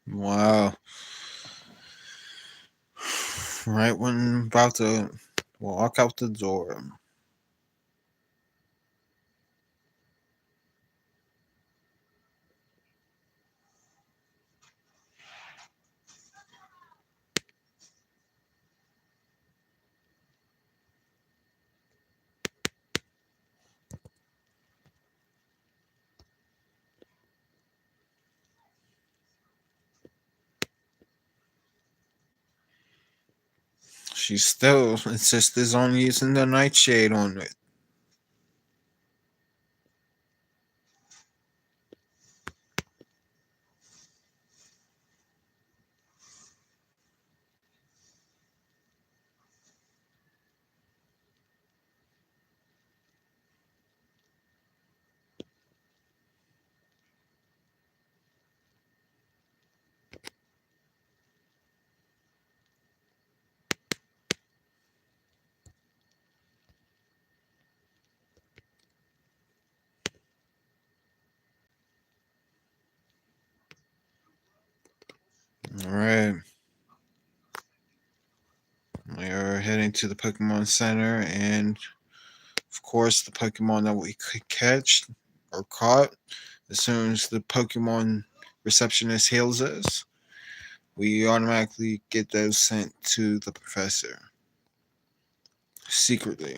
Wow. Right when I'm about to walk out the door. She still insists on using the nightshade on it. All right. We are heading to the Pokemon Center, and of course, the Pokemon that we could catch or caught as soon as the Pokemon receptionist hails us, we automatically get those sent to the professor secretly.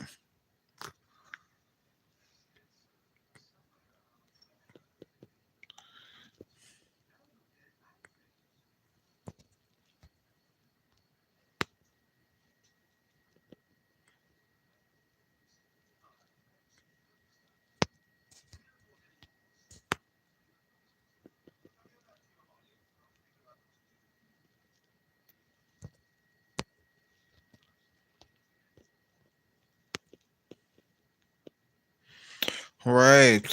All right.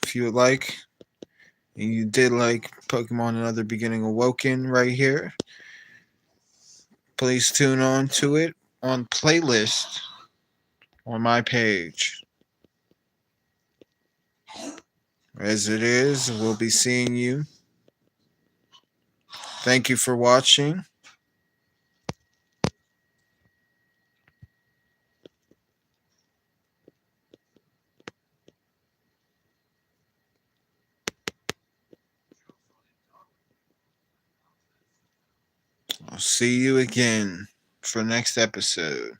If you would like, and you did like Pokemon Another Beginning Awoken right here, please tune on to it on playlist on my page. As it is, we'll be seeing you. Thank you for watching. I'll see you again for next episode.